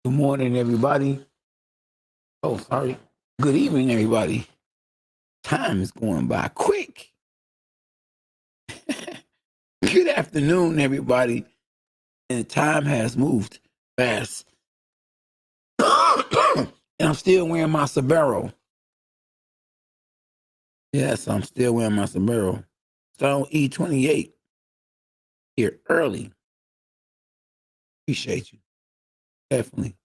Good morning, everybody. Oh, sorry. Good evening, everybody. Time is going by quick. Good afternoon, everybody. And time has moved fast. And I'm still wearing my sombrero. Yes, I'm still wearing my sombrero. Stone E28 here early. Appreciate you. Definitely.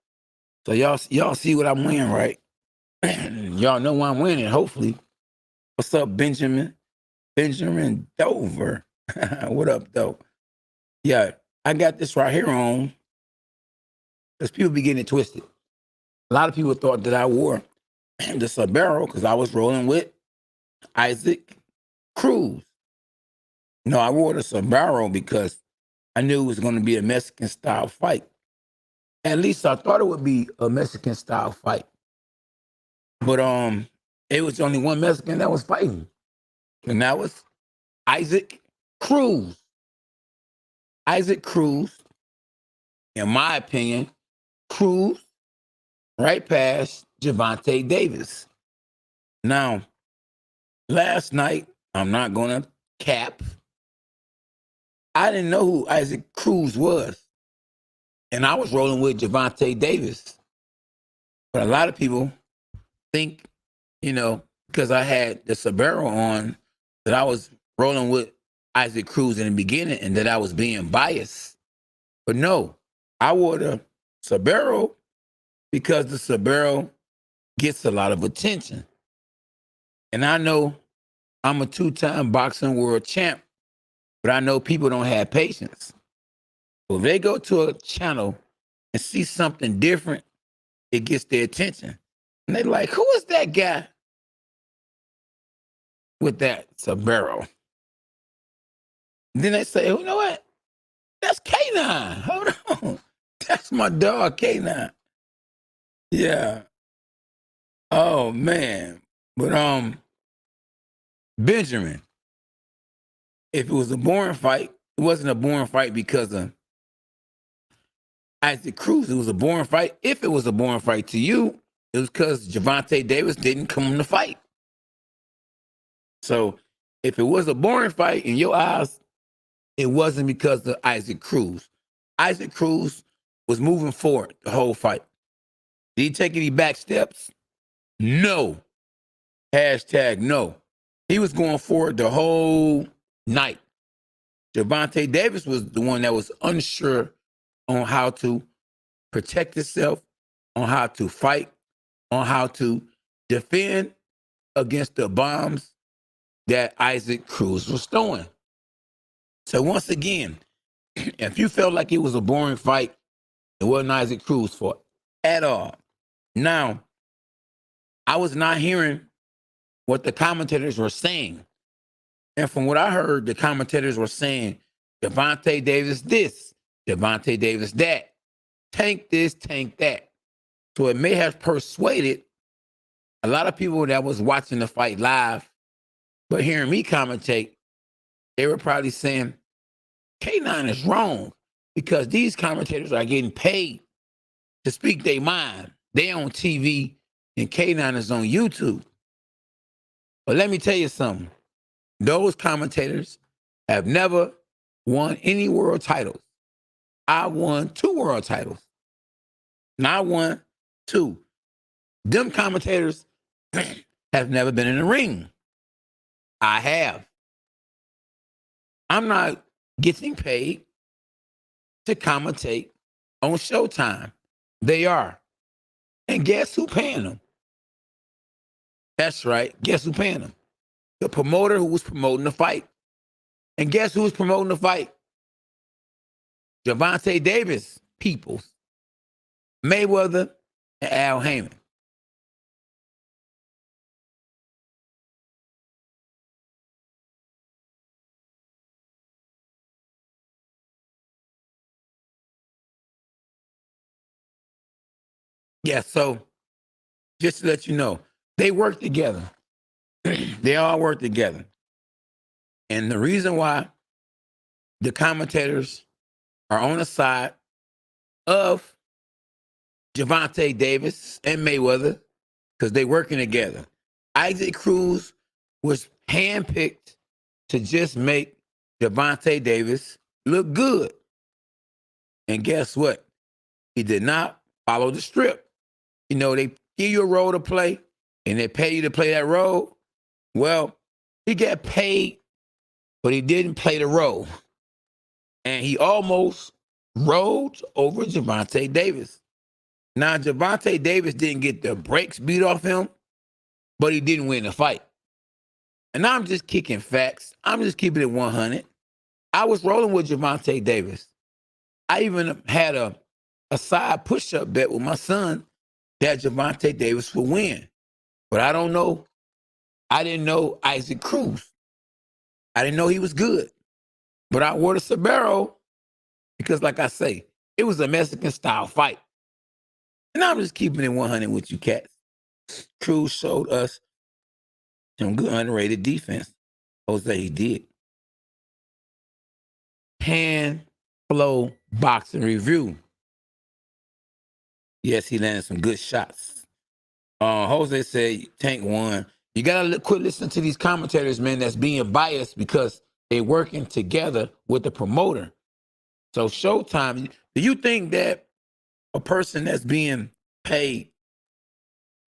So y'all see what I'm wearing, right? Y'all know why I'm wearing it, hopefully. What's up, Benjamin? Benjamin Dover. What up, though? Yeah, I got this right here on because people be getting it twisted. A lot of people thought that I wore the sombrero because I was rolling with Isaac Cruz. No, I wore the sombrero because I knew it was going to be a Mexican style fight. At least I thought it would be a Mexican style fight. But it was only one Mexican that was fighting. And that was Isaac Cruz. Isaac Cruz, in my opinion, Cruz right past Gervonta Davis. Now, last night, I'm not going to cap. I didn't know who Isaac Cruz was. And I was rolling with Gervonta Davis. But a lot of people think, because I had the sombrero on, that I was rolling with Isaac Cruz in the beginning and that I was being biased. But no, I wore the sombrero because the sombrero gets a lot of attention. And I know I'm a two-time boxing world champ, but I know people don't have patience. So if they go to a channel and see something different, it gets their attention. And they're like, who is that guy with that sombrero? And then they say, you know what? That's Canine. Hold on. That's my dog, Canine. Yeah. Oh, man. But Benjamin, if it was a boring fight, it wasn't a boring fight because of Isaac Cruz. It was a boring fight. If it was a boring fight to you, it was because Gervonta Davis didn't come to fight. So if it was a boring fight in your eyes, it wasn't because of Isaac Cruz. Isaac Cruz was moving forward the whole fight. Did he take any back steps? No. Hashtag no. He was going forward the whole night. Gervonta Davis was the one that was unsure on how to protect himself, on how to fight, on how to defend against the bombs that Isaac Cruz was throwing. So once again, if you felt like it was a boring fight, it wasn't Isaac Cruz' fault at all. Now, I was not hearing what the commentators were saying. And from what I heard, the commentators were saying, Gervonta Davis this, Gervonta Davis that, tank this, tank that. So it may have persuaded a lot of people that was watching the fight live, but hearing me commentate, they were probably saying, Canine is wrong because these commentators are getting paid to speak their mind. They on TV and Canine is on YouTube. But let me tell you something. Those commentators have never won any world titles. I won 2 world titles. And I won 2. Them commentators have never been in the ring. I have. I'm not getting paid to commentate on Showtime. They are. And guess who paying them? That's right. Guess who paying them? The promoter who was promoting the fight. And guess who was promoting the fight? Gervonta Davis peoples. Mayweather and Al Heyman. Yeah, so just to let you know, they work together. They all work together. And the reason why the commentators are on the side of Gervonta Davis and Mayweather because they working together. Isaac Cruz was handpicked to just make Gervonta Davis look good. And guess what? He did not follow the script. You know, they give you a role to play and they pay you to play that role. Well, he got paid, but he didn't play the role. And he almost rolled over Gervonta Davis. Now, Gervonta Davis didn't get the brakes beat off him, but he didn't win the fight. And I'm just kicking facts. I'm just keeping it 100. I was rolling with Gervonta Davis. I even had a side push-up bet with my son that Gervonta Davis would win. But I don't know. I didn't know Isaac Cruz. I didn't know he was good. But I wore the Sabero because, like I say, it was a Mexican-style fight. And I'm just keeping it 100 with you cats. Cruz showed us some good underrated defense. Jose, he did. Hand flow boxing review. Yes, he landed some good shots. Jose said Tank won. You gotta quit listening to these commentators, man, that's being biased because they're working together with the promoter. So Showtime, do you think that a person that's being paid,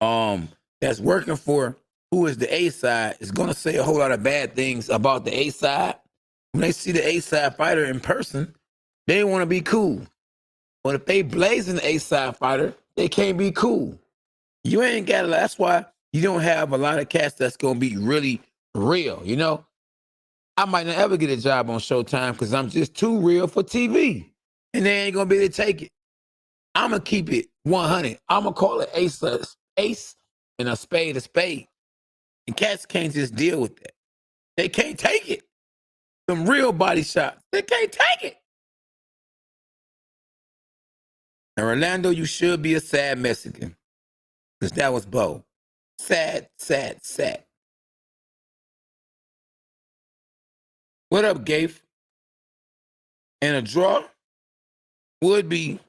that's working for who is the A side, is gonna say a whole lot of bad things about the A side? When they see the A side fighter in person, they want to be cool. But if they blazing the A side fighter, they can't be cool. You ain't got to. That's why you don't have a lot of cats that's gonna be really real. You know, I might not ever get a job on Showtime because I'm just too real for TV, and they ain't gonna be able to take it. I'm gonna keep it 100. I'm gonna call it ace and a spade, and cats can't just deal with that. They can't take it. Some real body shots. They can't take it. And Orlando, you should be a sad Mexican. Because that was Bo. Sad, sad, sad. What up, Gafe? And a draw would be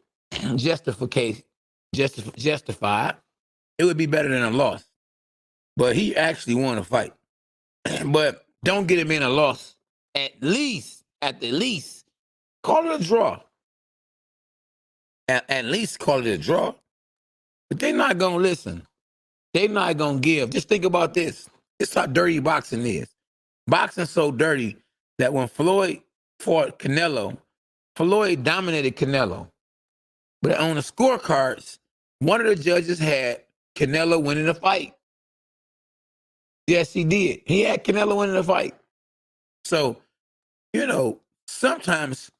justified. It would be better than a loss. But he actually won a fight. But don't get him in a loss. At the least, call it a draw. At least call it a draw. But they're not going to listen. They're not going to give. Just think about this. This is how dirty boxing is. Boxing's so dirty that when Floyd fought Canelo, Floyd dominated Canelo. But on the scorecards, one of the judges had Canelo winning the fight. Yes, he did. He had Canelo winning the fight. So, you know, sometimes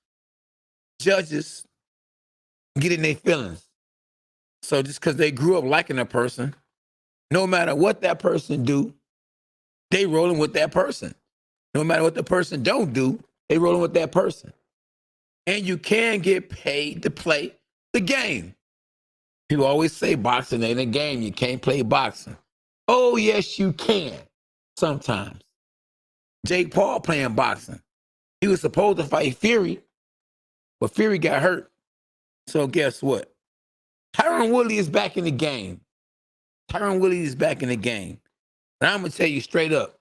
judges get in their feelings. So just because they grew up liking a person, no matter what that person do, they rolling with that person. No matter what the person don't do, they rolling with that person. And you can get paid to play the game. People always say boxing ain't a game. You can't play boxing. Oh, yes, you can sometimes. Jake Paul playing boxing. He was supposed to fight Fury, but Fury got hurt. So guess what? Tyron Woodley is back in the game. Tyron Woodley is back in the game. And I'm going to tell you straight up,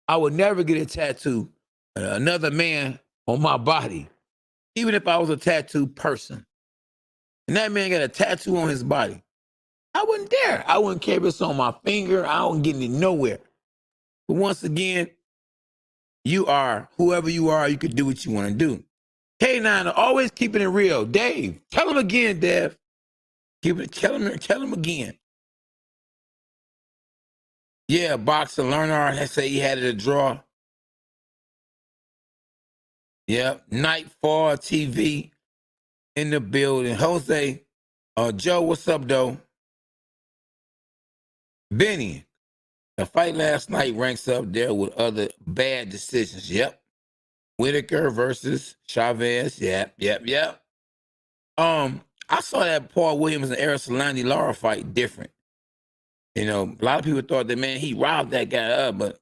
I would never get a tattoo of another man on my body, even if I was a tattoo person. And that man got a tattoo on his body. I wouldn't dare. I wouldn't care if it's on my finger. I wouldn't get it nowhere. But once again, you are whoever you are. You can do what you want to do. K9 always keeping it real. Dave, tell him again, Dev. Tell him again. Yeah, boxer Lerner, I say he had it a draw. Yeah, Nightfall TV in the building. Jose, Joe, what's up, though? Benny, the fight last night ranks up there with other bad decisions. Yep. Whitaker versus Chavez. Yep. I saw that Paul Williams and Aristotelani Lara fight different. You know, a lot of people thought that, man, he robbed that guy up, but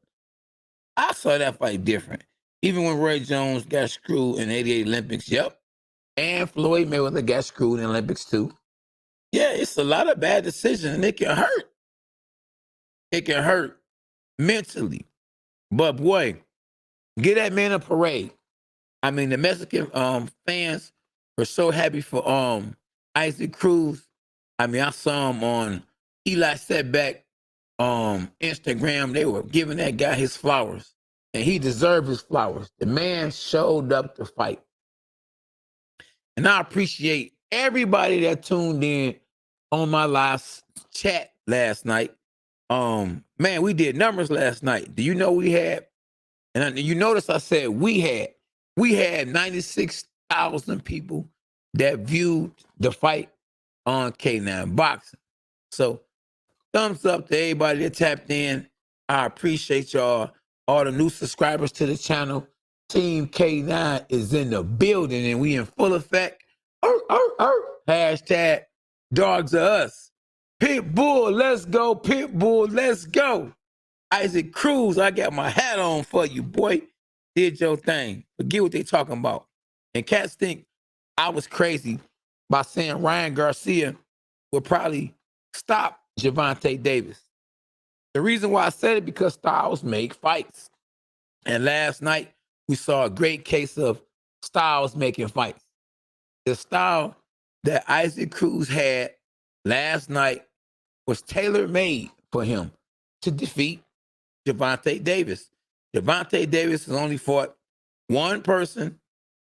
I saw that fight different. Even when Roy Jones got screwed in '88 Olympics, yep. And Floyd Mayweather got screwed in the Olympics too. Yeah, it's a lot of bad decisions, and it can hurt. It can hurt mentally. But boy, get that man a parade. I mean, the Mexican fans were so happy for Isaac Cruz. I mean, I saw him on Eli Setback Instagram. They were giving that guy his flowers, and he deserved his flowers. The man showed up to fight. And I appreciate everybody that tuned in on my live chat last night. Man, we did numbers last night. Do you know we had, and you notice I said we had 96,000 people that viewed the fight on Canine Boxing. So thumbs up to everybody that tapped in. I appreciate y'all. All the new subscribers to the channel. Team K9 is in the building and we in full effect. Hashtag dogs are us. Pitbull, let's go. Pitbull, let's go. Isaac Cruz, I got my hat on for you, boy. Did your thing. Forget what they talking about. And cats think I was crazy by saying Ryan Garcia would probably stop Gervonta Davis. The reason why I said it because styles make fights. And last night, we saw a great case of styles making fights. The style that Isaac Cruz had last night was tailor-made for him to defeat Gervonta Davis. Gervonta Davis has only fought one person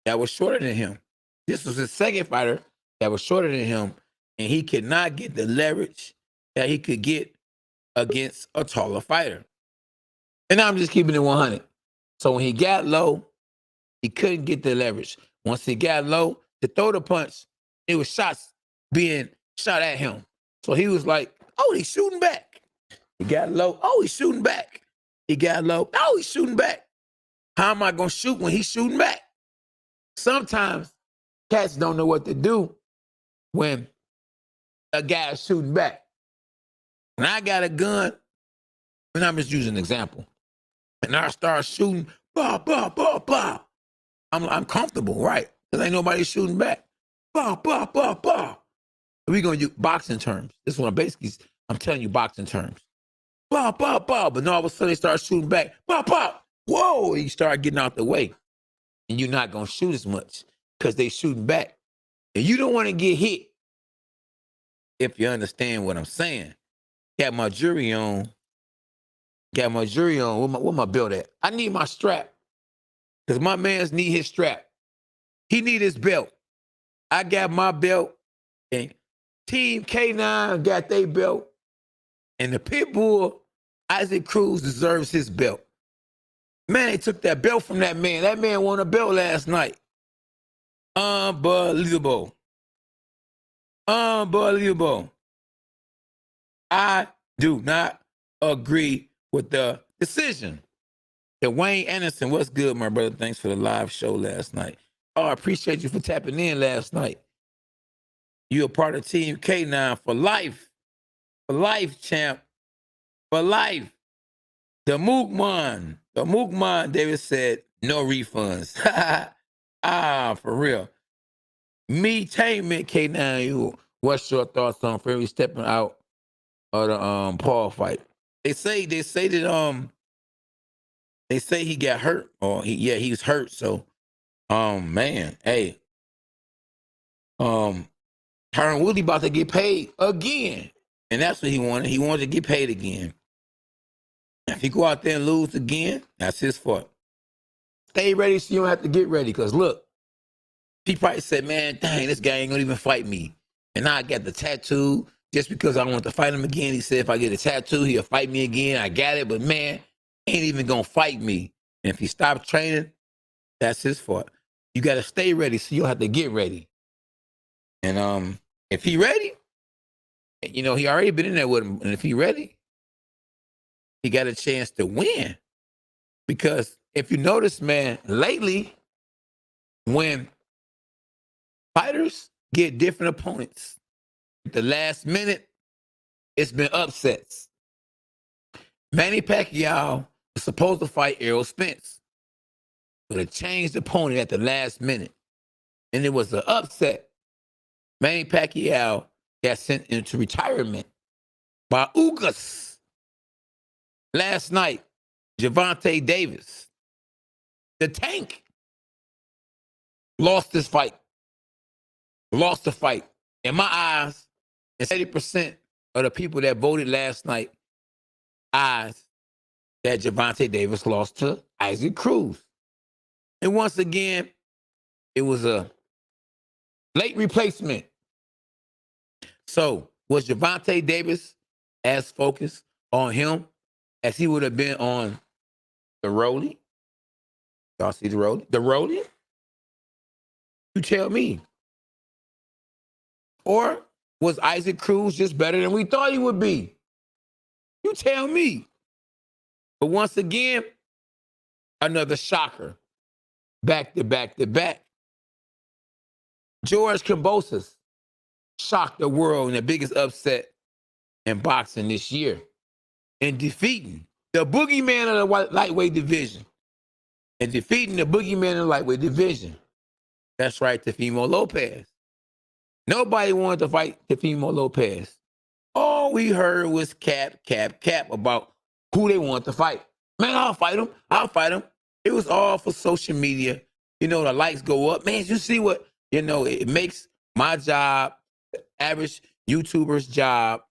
that was shorter than him. This was his second fighter that was shorter than him, and he could not get the leverage that he could get against a taller fighter. And I'm just keeping it 100. So when he got low, he couldn't get the leverage. Once he got low, to throw the punch, it was shots being shot at him. So he was like, oh, he's shooting back. He got low. Oh, he's shooting back. He got low. Oh, he's shooting back. How am I going to shoot when he's shooting back? Sometimes cats don't know what to do when a guy's shooting back. When I got a gun, and I'm just using an example, and I start shooting, bah, bah, bah, bah, I'm comfortable, right? Because ain't nobody shooting back. Bah, bah, bah, bah. We're going to use boxing terms. This is what I'm telling you boxing terms. Bah, bah, bah. But then all of a sudden they start shooting back. Bah, bah. Whoa. And you start getting out the way. And you're not going to shoot as much because they shooting back. And you don't want to get hit, if you understand what I'm saying. Got my jury on. Where my belt at? I need my strap. Because my mans need his strap. He need his belt. I got my belt. And Team K9 got their belt. And the Pitbull, Isaac Cruz, deserves his belt. Man, they took that belt from that man. That man won a belt last night. Unbelievable. Unbelievable. I do not agree with the decision. Wayne Anderson, what's good, my brother? Thanks for the live show last night. Oh, I appreciate you for tapping in last night. You're a part of Team K9 for life. For life, champ. For life. The Mookman, David said, no refunds. For real. Me-tainment, K9, what's your thoughts on Fury stepping out of the Paul fight? They say he got hurt, or he was hurt. So, man, hey, Tyron Woodley about to get paid again, and that's what he wanted. He wanted to get paid again. If he go out there and lose again, that's his fault. Stay ready so you don't have to get ready. Because look, he probably said, man, dang, this guy ain't gonna even fight me. And now I got the tattoo just because I want to fight him again. He said, if I get a tattoo, he'll fight me again. I got it, but man, ain't even gonna fight me. And if he stops training, that's his fault. You got to stay ready so you don't have to get ready. And if he ready, he already been in there with him. And if he ready, he got a chance to win. Because if you notice, man, lately, when fighters get different opponents, at the last minute, it's been upsets. Manny Pacquiao was supposed to fight Errol Spence, but it changed the opponent at the last minute. And it was an upset. Manny Pacquiao got sent into retirement by Ugas. Last night, Gervonta Davis, the tank, lost this fight. Lost the fight. In my eyes, and 70% of the people that voted last night eyes that Gervonta Davis lost to Isaac Cruz. And once again, it was a late replacement. So was Gervonta Davis as focused on him as he would have been on the Rolly? Y'all see the Rolly? The Rolly? You tell me. Or was Isaac Cruz just better than we thought he would be? You tell me. But once again, another shocker. Back to back to back. George Kambosos shocked the world in the biggest upset in boxing this year in defeating the boogeyman of the lightweight division. And defeating the boogeyman of the lightweight division. That's right, Teofimo Lopez. Nobody wanted to fight Teofimo Lopez. All we heard was cap about who they want to fight. Man, I'll fight him. I'll fight him. It was all for social media. You know, the likes go up. Man, you see what, you know, it makes my job, the average YouTuber's job,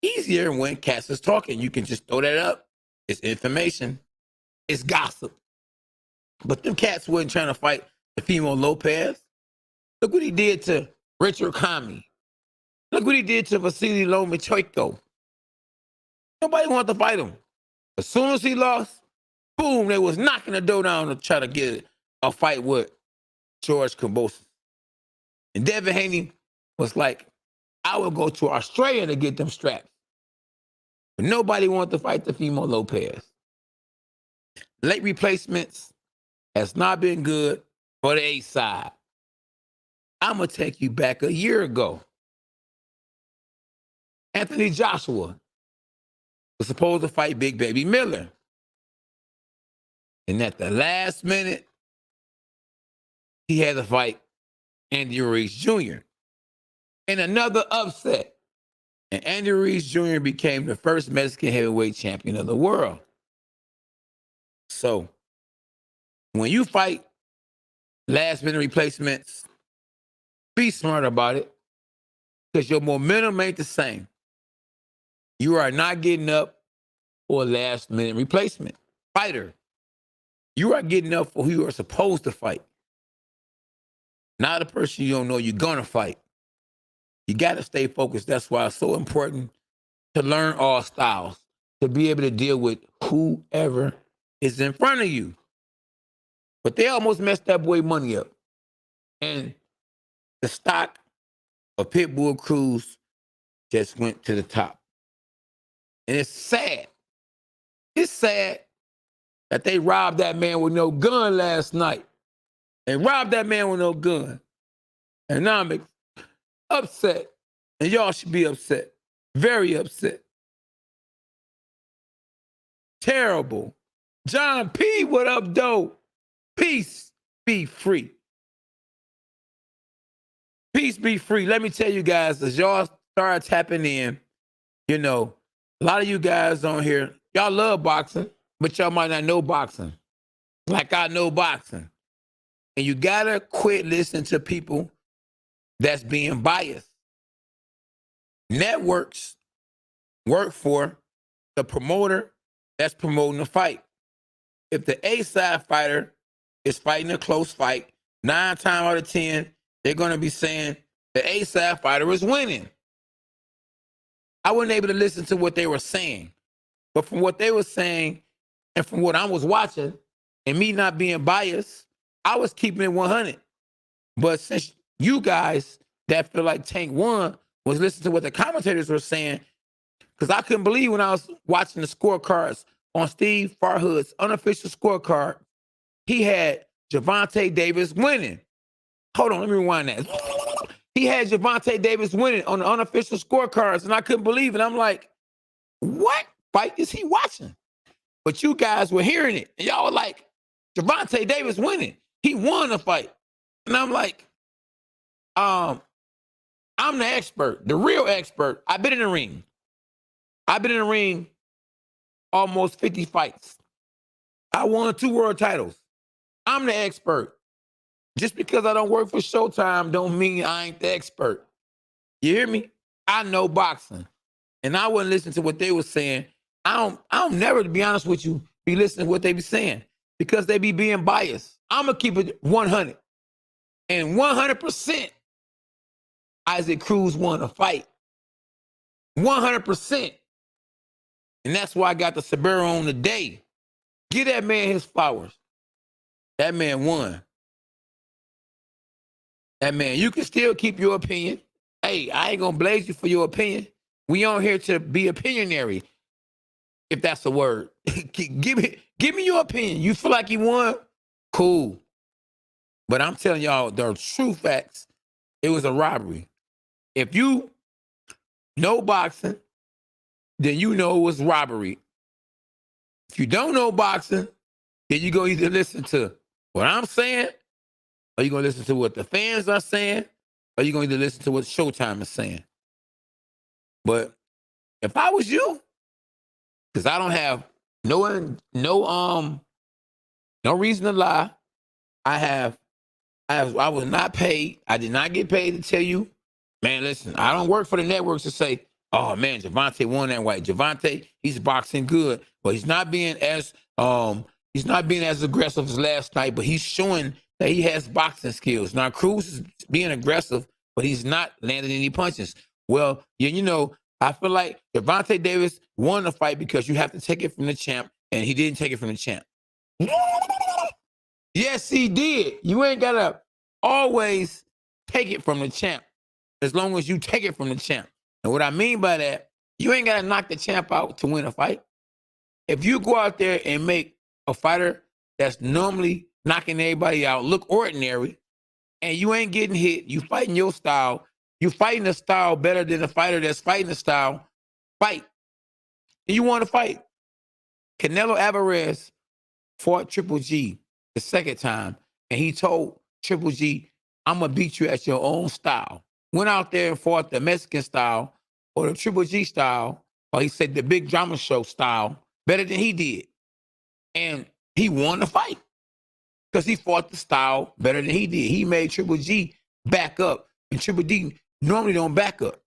easier when cats is talking. You can just throw that up. It's information. It's gossip. But them cats wasn't trying to fight Teofimo Lopez. Look what he did to Richard Kami. Look what he did to Vasily Lomachenko. Nobody wanted to fight him. As soon as he lost, boom, they was knocking the door down to try to get a fight with George Kambosos. And Devin Haney was like, I would go to Australia to get them straps. But nobody wanted to fight Teofimo Lopez. Late replacements has not been good for the A side. I'm going to take you back a year ago. Anthony Joshua was supposed to fight Big Baby Miller. And at the last minute, he had to fight Andy Ruiz Jr. in another upset. And Andy Ruiz Jr. became the first Mexican heavyweight champion of the world. So, when you fight last minute replacements, be smart about it because your momentum ain't the same. You are not getting up for a last minute replacement fighter. You are getting up for who you are supposed to fight. Not a person you don't know you're going to fight. You got to stay focused. That's why it's so important to learn all styles, to be able to deal with whoever is in front of you. But they almost messed that boy money up. And the stock of Pitbull Cruz just went to the top. And it's sad. It's sad that they robbed that man with no gun last night. They robbed that man with no gun. And now I'm upset. And y'all should be upset. Very upset. Terrible. John P., what up, though? Peace be free. Peace be free. Let me tell you guys, as y'all start tapping in, you know, a lot of you guys on here, y'all love boxing, but y'all might not know boxing. Like I know boxing. And you gotta quit listening to people that's being biased. Networks work for the promoter that's promoting the fight. If the A-side fighter is fighting a close fight, 9 times out of 10, they're going to be saying the A-side fighter is winning. I wasn't able to listen to what they were saying. But from what they were saying and from what I was watching, and me not being biased, I was keeping it 100. But since you guys that feel like Tank won was listening to what the commentators were saying, because I couldn't believe when I was watching the scorecards on Steve Farhood's unofficial scorecard, he had Gervonta Davis winning. Hold on, let me rewind that. He had Gervonta Davis winning on the unofficial scorecards, and I couldn't believe it. I'm like, what fight is he watching? But you guys were hearing it, and y'all were like, Gervonta Davis winning. He won the fight. And I'm like, I'm the expert, the real expert. I've been in the ring. I've been in the ring almost 50 fights. I won 2 world titles. I'm the expert. Just because I don't work for Showtime don't mean I ain't the expert. You hear me? I know boxing. And I wouldn't listen to what they were saying. I don't never, to be honest with you, be listening to what they be saying because they be being biased. I'm going to keep it 100. And 100%, Isaac Cruz won a fight. 100%. And that's why I got the Sabero on today. Give that man his flowers. That man won. That man, you can still keep your opinion. Hey, I ain't gonna blaze you for your opinion. We on here to be opinionary, if that's a word. give me your opinion. You feel like he won? Cool. But I'm telling y'all the true facts. It was a robbery. If you know boxing, then you know it was robbery. If you don't know boxing, then you go either listen to what I'm saying, or you gonna listen to what the fans are saying, or you gonna either listen to what Showtime is saying. But if I was you, because I don't have no reason to lie. I was not paid. I did not get paid to tell you, man, listen, I don't work for the networks to say, oh man, Javante won that fight. Javante, he's boxing good, but he's not being as aggressive as last night, but he's showing that he has boxing skills. Now Cruz is being aggressive, but he's not landing any punches. Well, you know, I feel like Javante Davis won the fight because you have to take it from the champ, and he didn't take it from the champ. Yes, he did. You ain't gotta always take it from the champ, as long as you take it from the champ. And what I mean by that, you ain't gotta knock the champ out to win a fight. If you go out there and make a fighter that's normally knocking everybody out look ordinary, and you ain't getting hit, you fighting your style, you fighting the style better than the fighter that's fighting the style, fight. And you want to fight. Canelo Alvarez fought Triple G the second time, and he told Triple G, I'm going to beat you at your own style. Went out there and fought the Mexican style or the Triple G style, or he said the Big Drama Show style, better than he did. And he won the fight because he fought the style better than he did. He made Triple G back up, and Triple G normally don't back up.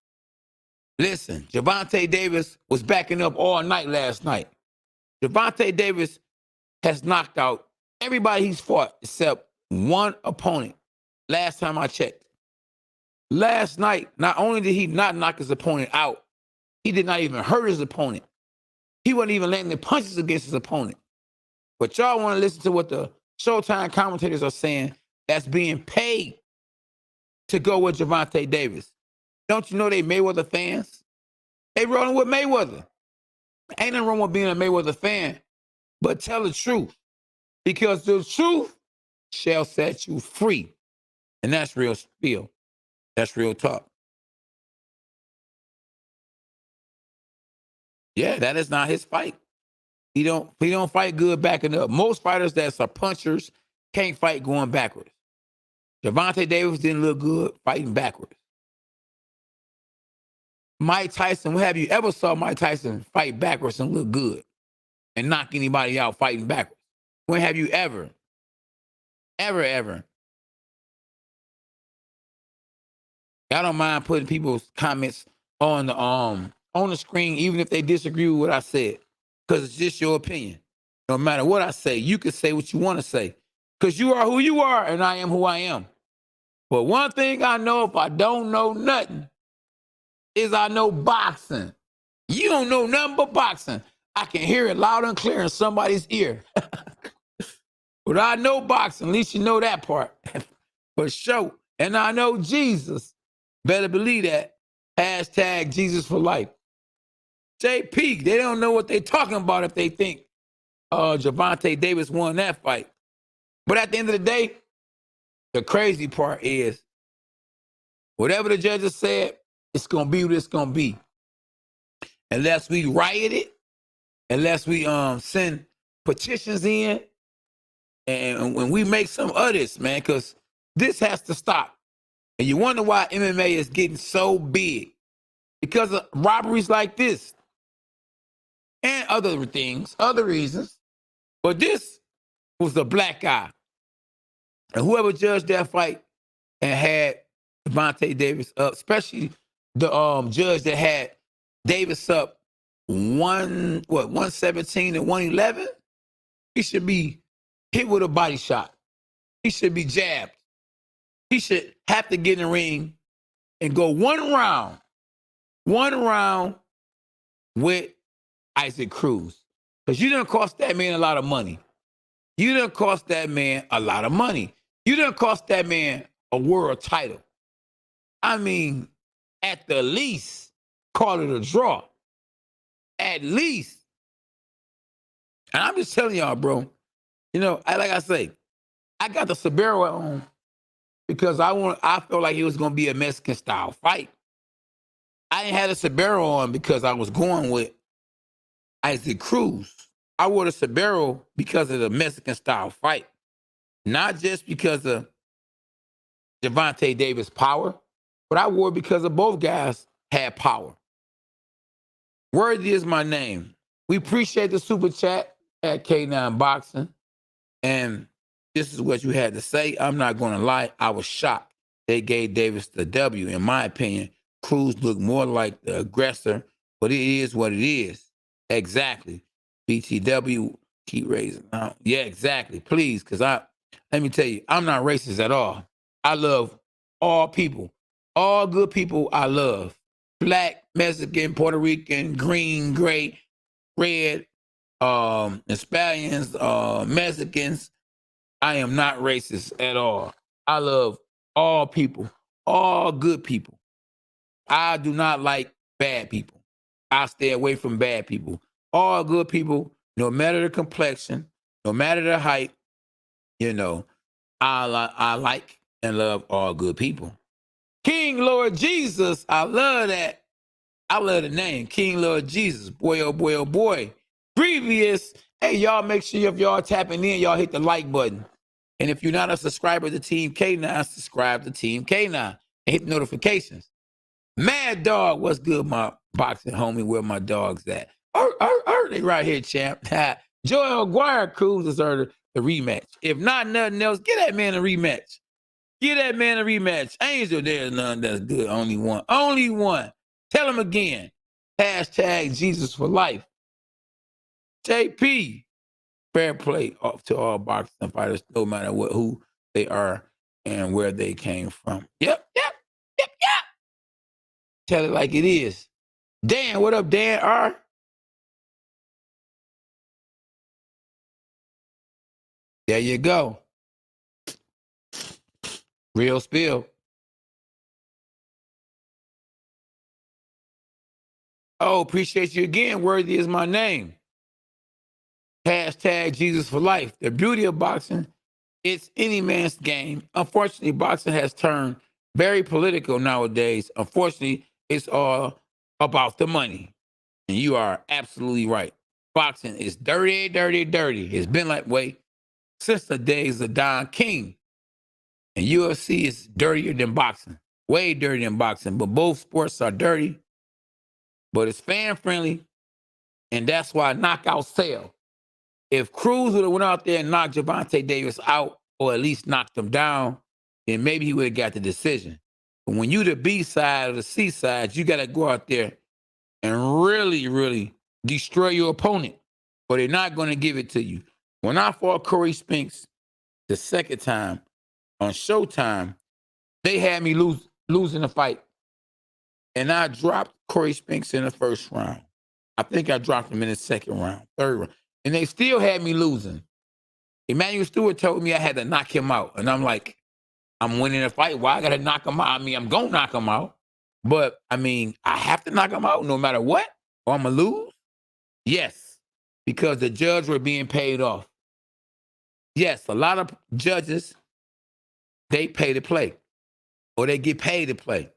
Listen, Javante Davis was backing up all night last night. Javante Davis has knocked out everybody he's fought except one opponent. Last time I checked. Last night, not only did he not knock his opponent out, he did not even hurt his opponent. He wasn't even landing punches against his opponent. But y'all want to listen to what the Showtime commentators are saying that's being paid to go with Javante Davis. Don't you know they Mayweather fans? They rolling with Mayweather. Ain't nothing wrong with being a Mayweather fan, but tell the truth. Because the truth shall set you free. And that's real spiel. That's real talk. Yeah, that is not his fight. He don't fight good backing up. Most fighters that's are punchers can't fight going backwards. Javante Davis didn't look good fighting backwards. Mike Tyson, have you ever saw Mike Tyson fight backwards and look good and knock anybody out fighting backwards? When have you ever? Ever? I don't mind putting people's comments on the screen, even if they disagree with what I said, because it's just your opinion. No matter what I say, you can say what you want to say, because you are who you are, and I am who I am. But one thing I know, if I don't know nothing, is I know boxing. You don't know nothing but boxing. I can hear it loud and clear in somebody's ear. But I know boxing, at least you know that part. For sure. And I know Jesus. Better believe that. Hashtag Jesus for life. JP, they don't know what they're talking about if they think Javante Davis won that fight. But at the end of the day, the crazy part is, whatever the judges said, it's going to be what it's going to be. Unless we riot it, unless we send petitions in, and when we make some others, man, because this has to stop. And you wonder why MMA is getting so big. Because of robberies like this. And other things, other reasons. But this was the black eye. And whoever judged that fight and had Devontae Davis up, especially the judge that had Davis up 117 and 111, he should be hit with a body shot. He should be jabbed. He should have to get in the ring and go one round with Isaac Cruz. Because you done cost that man a lot of money. You done cost that man a lot of money. You done cost that man a world title. I mean, at the least, call it a draw. At least. And I'm just telling y'all, bro, you know, like I say, I got the Sabero on because I felt like it was going to be a Mexican style fight. I didn't have the Sabero on because I was going with Isaac Cruz. I wore the Sabero because of the Mexican style fight. Not just because of Devontae Davis' power, but I wore it because of both guys had power. Worthy is my name. We appreciate the super chat at K9 Boxing. And this is what you had to say. I'm not going to lie. I was shocked. They gave Davis the W. In my opinion, Cruz looked more like the aggressor, but it is what it is. Exactly. BTW, keep raising. Yeah, exactly. Please, because let me tell you, I'm not racist at all. I love all people. All good people I love. Black, Mexican, Puerto Rican, green, gray, red, Hispanians, Mexicans. I am not racist at all. I love all people, all good people. I do not like bad people. I stay away from bad people. All good people, no matter the complexion, no matter the height, you know, I like and love all good people. King Lord Jesus, I love that. I love the name, King Lord Jesus. Boy, oh boy, oh boy. Previous, hey, y'all make sure if y'all tapping in, y'all hit the like button. And if you're not a subscriber to Team K9, subscribe to Team K9 and hit the notifications. Mad Dog, what's good, my boxing homie? Where my dogs at? They right here, champ. Joel Aguirre Cruz deserved the rematch. If not nothing else, get that man a rematch. Get that man a rematch. Angel, there's none that's good. Only one. Only one. Tell him again. Hashtag Jesus for life. JP. Fair play to all boxing fighters, no matter who they are and where they came from. Yep. Tell it like it is. Dan, what up, Dan R? There you go. Real spill. Oh, appreciate you again. Worthy is my name. Hashtag Jesus for life. The beauty of boxing, it's any man's game. Unfortunately, boxing has turned very political nowadays. Unfortunately, it's all about the money. And you are absolutely right. Boxing is dirty, dirty, dirty. It's been that way since the days of Don King. And UFC is dirtier than boxing. Way dirtier than boxing. But both sports are dirty. But it's fan friendly. And that's why knockouts sell. If Cruz would have went out there and knocked Devontae Davis out, or at least knocked him down, then maybe he would have got the decision. But when you the B side or the C side, you got to go out there and really, really destroy your opponent. But they're not going to give it to you. When I fought Corey Spinks the second time on Showtime, they had me losing the fight. And I dropped Corey Spinks in the first round. I think I dropped him in the second round, third round. And they still had me losing. Emmanuel Stewart told me I had to knock him out. And I'm like, I'm winning a fight. Why I got to knock him out? I mean, I'm going to knock him out. But, I mean, I have to knock him out no matter what? Or I'm going to lose? Yes, because the judge were being paid off. Yes, a lot of judges, they pay to play. Or they get paid to play.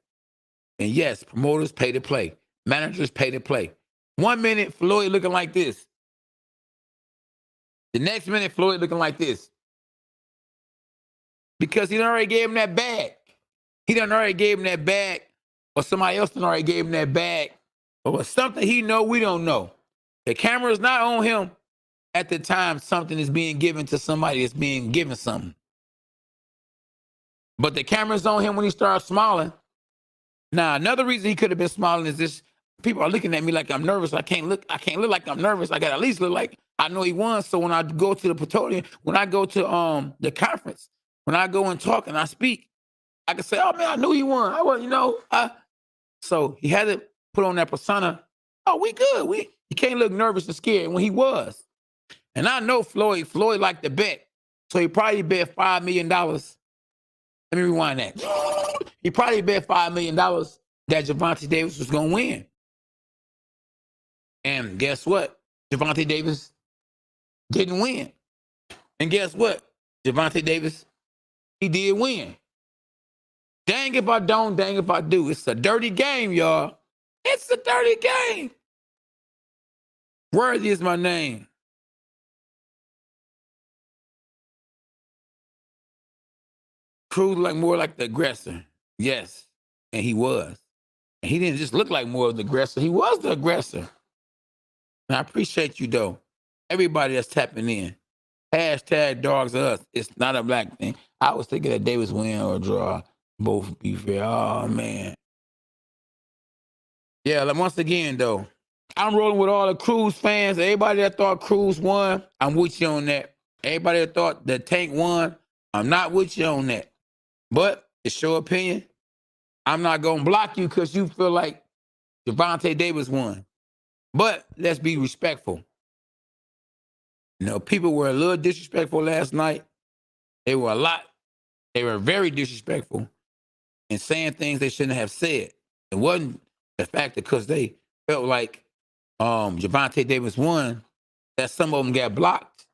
And yes, promoters pay to play. Managers pay to play. 1 minute, Floyd looking like this. The next minute, Floyd looking like this. Because he already gave him that bag. He done already gave him that bag, or somebody else done already gave him that bag, or something he know we don't know. The camera's not on him at the time something is being given to somebody that's being given something. But the camera's on him when he starts smiling. Now, another reason he could have been smiling is this: people are looking at me like I'm nervous. I can't look like I'm nervous. I gotta at least look like I know he won. So when I go to the podium, when I go to the conference, when I go and talk and I speak, I can say, "Oh man, I knew he won." I was, so he had to put on that persona. Oh, we good. You can't look nervous and scared when he was. And I know Floyd liked to bet. So he probably bet $5 million. Let me rewind that. He probably bet $5 million that Gervonta Davis was going to win. And guess what? Gervonta Davis didn't win. And guess what? Gervonta Davis, he did win. Dang if I don't, dang if I do. It's a dirty game, y'all. It's a dirty game. Worthy is my name. Cruz like more like the aggressor. Yes. And he was. And he didn't just look like more of the aggressor. He was the aggressor. And I appreciate you, though. Everybody that's tapping in. Hashtag dogs us. It's not a black thing. I was thinking that Davis win or draw. Both be fair. Oh, man. Yeah, like once again, though, I'm rolling with all the Cruz fans. Everybody that thought Cruz won, I'm with you on that. Everybody that thought the Tank won, I'm not with you on that. But it's your opinion. I'm not going to block you because you feel like Gervonta Davis won. But let's be respectful. People were a little disrespectful last night. They were very disrespectful and saying things they shouldn't have said. It wasn't the fact that because they felt like Gervonta Davis won, that some of them got blocked.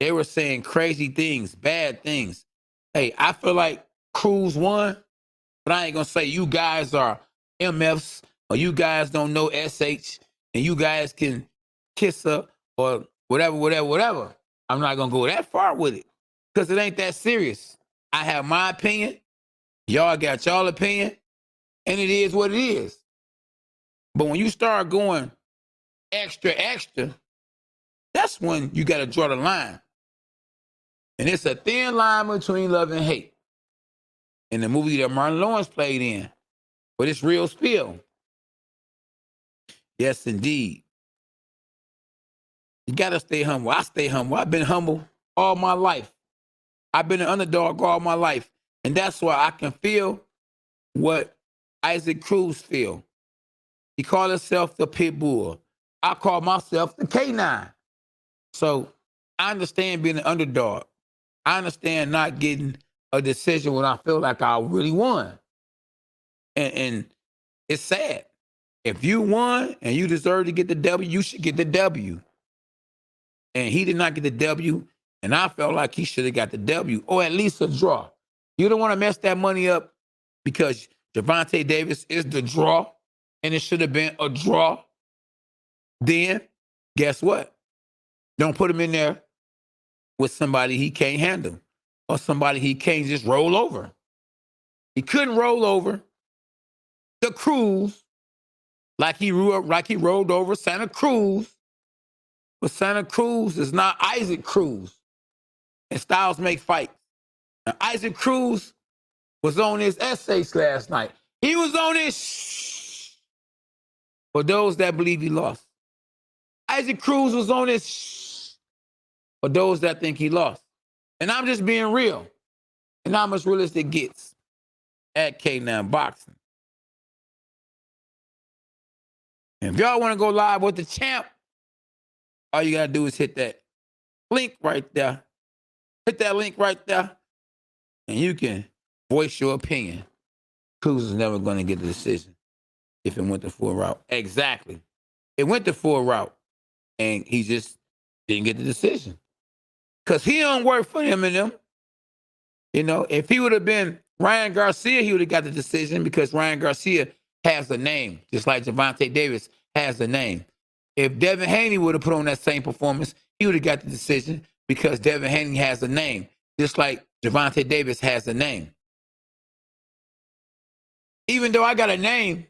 They were saying crazy things, bad things. Hey, I feel like Cruz won, but I ain't going to say you guys are MFs or you guys don't know SH and you guys can kiss her or whatever. I'm not going to go that far with it because it ain't that serious. I have my opinion. Y'all got y'all opinion, and it is what it is. But when you start going extra, that's when you got to draw the line. And it's a thin line between love and hate. In the movie that Martin Lawrence played in, but it's real spill. Yes, indeed. You got to stay humble. I stay humble. I've been humble all my life. I've been an underdog all my life. And that's why I can feel what Isaac Cruz feel. He called himself the pit bull. I call myself the Canine. So I understand being an underdog. I understand not getting a decision when I feel like I really won. And it's sad. If you won and you deserve to get the W, you should get the W. And he did not get the W, and I felt like he should have got the W, or at least a draw. You don't want to mess that money up because Gervonta Davis is the draw, and it should have been a draw. Then, guess what? Don't put him in there with somebody he can't handle or somebody he can't just roll over. He couldn't roll over the Cruz like he rolled over Santa Cruz. But Santa Cruz is not Isaac Cruz. And styles make fights. Now, Isaac Cruz was on his essays last night. He was on his for those that believe he lost. Isaac Cruz was on his for those that think he lost. And I'm just being real. And how much realistic it gets at K9 Boxing. And if y'all want to go live with the champ, all you got to do is hit that link right there. Hit that link right there, and you can voice your opinion. Cruz is never going to get the decision if it went the full route. Exactly. It went the full route, and he just didn't get the decision. Because he don't work for him and them. If he would have been Ryan Garcia, he would have got the decision because Ryan Garcia has a name, just like Gervonta Davis has a name. If Devin Haney would have put on that same performance, he would have got the decision because Devin Haney has a name, just like Gervonta Davis has a name. Even though I got a name,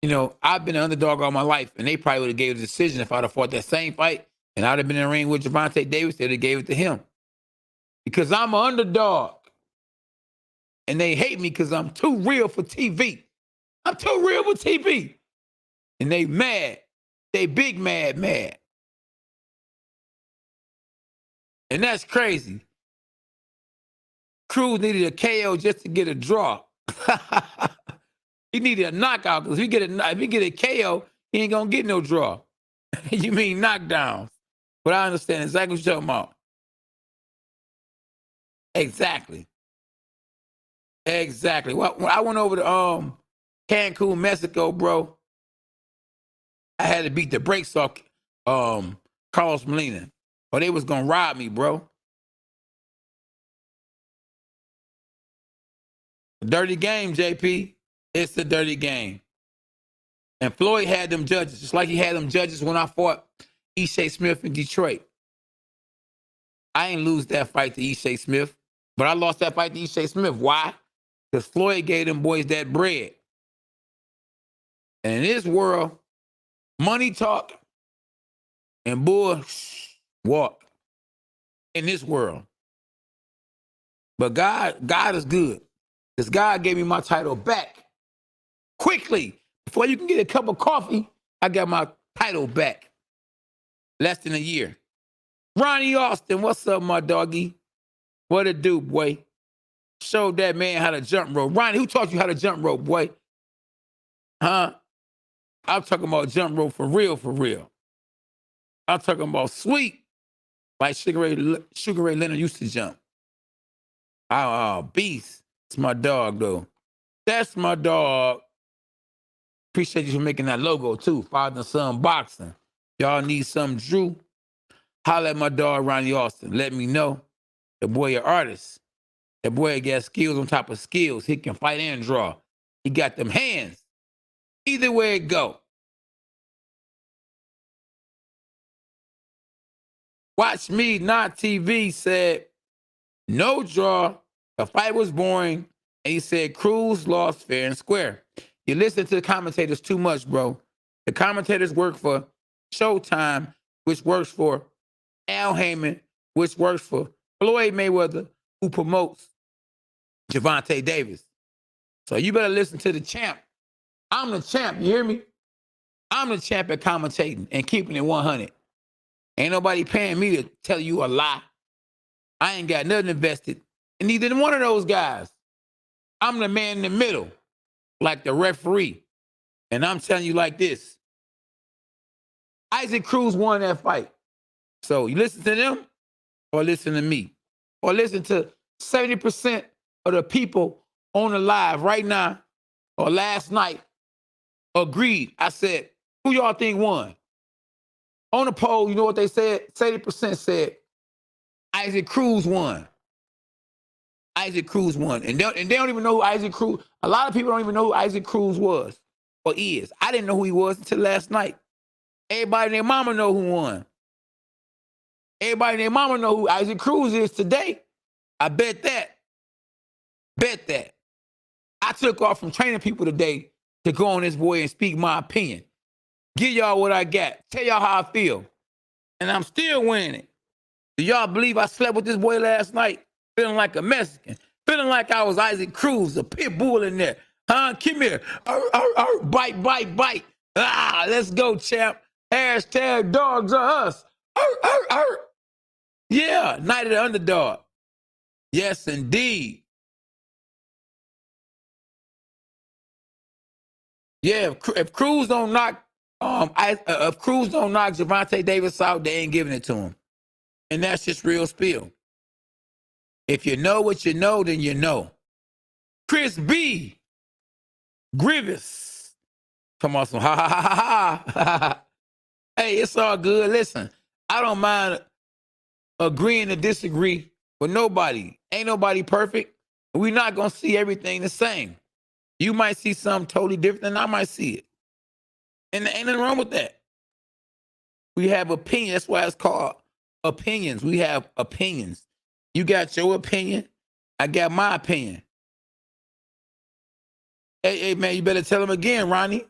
you know, I've been an underdog all my life, and they probably would have gave the decision if I'd have fought that same fight, and I'd have been in the ring with Gervonta Davis, they'd have gave it to him. Because I'm an underdog. And they hate me because I'm too real for TV. I'm too real for TV. And they mad. They big mad. And that's crazy. Cruz needed a KO just to get a draw. He needed a knockout because if he get a KO, he ain't gonna get no draw. You mean knockdowns? But I understand exactly what you're talking about. Exactly. Well, when I went over to Cancun, Mexico, bro, I had to beat the brakes off Carlos Molina, or they was gonna rob me, bro. Dirty game, JP. It's a dirty game. And Floyd had them judges, just like he had them judges when I fought Issac Smith in Detroit. I ain't lose that fight to Issac Smith, but I lost that fight to Issac Smith. Why? Because Floyd gave them boys that bread. And in this world, money talk and bull walk in this world. But God is good. Because God gave me my title back quickly. Before you can get a cup of coffee, I got my title back. Less than a year. Ronnie Austin, what's up, my doggy? What it do, boy? Showed that man how to jump rope. Ronnie, who taught you how to jump rope, boy? Huh? I'm talking about jump rope for real. I'm talking about sweet, like Sugar Ray Leonard used to jump. Oh, beast. It's my dog, though. That's my dog. Appreciate you for making that logo, too. Father and son boxing. Y'all need something, Drew? Holla at my dog, Ronnie Austin. Let me know. The boy an artist. The boy got skills on top of skills. He can fight and draw. He got them hands. Either way it go. Watch Me, Not TV said, no draw. The fight was boring. And he said, Cruz lost fair and square. You listen to the commentators too much, bro. The commentators work for Showtime, which works for Al Heyman, which works for Floyd Mayweather, who promotes Gervonta Davis. So you better listen to the champ. I'm the champ, you hear me? I'm the champ at commentating and keeping it 100. Ain't nobody paying me to tell you a lie. I ain't got nothing invested in neither one of those guys. I'm the man in the middle, like the referee. And I'm telling you like this. Isaac Cruz won that fight. So you listen to them or listen to me. Or listen to 70% of the people on the live right now or last night agreed. I said, who y'all think won? On the poll, you know what they said? 70% said Isaac Cruz won. Isaac Cruz won. And they don't even know who Isaac Cruz. A lot of people don't even know who Isaac Cruz was or is. I didn't know who he was until last night. Everybody and their mama know who won. Everybody and their mama know who Isaac Cruz is today. I bet that. Bet that. I took off from training people today to go on this boy and speak my opinion. Give y'all what I got. Tell y'all how I feel. And I'm still winning it. Do y'all believe I slept with this boy last night? Feeling like a Mexican. Feeling like I was Isaac Cruz, a pit bull in there. Huh? Come here. Bite. Ah, let's go, champ. Hashtag dogs are us. Yeah, night of the underdog. Yes, indeed. Yeah, if Cruz don't knock if Cruz don't knock Gervonta Davis out, they ain't giving it to him. And that's just real spiel. If you know what you know, then you know. Chris B. Grievous. Come on, some ha. Hey, it's all good. Listen, I don't mind agreeing to disagree with nobody. Ain't nobody perfect. We're not going to see everything the same. You might see something totally different than I might see it. And there ain't nothing wrong with that. We have opinions. That's why it's called opinions. We have opinions. You got your opinion. I got my opinion. Hey, man, you better tell him again, Ronnie.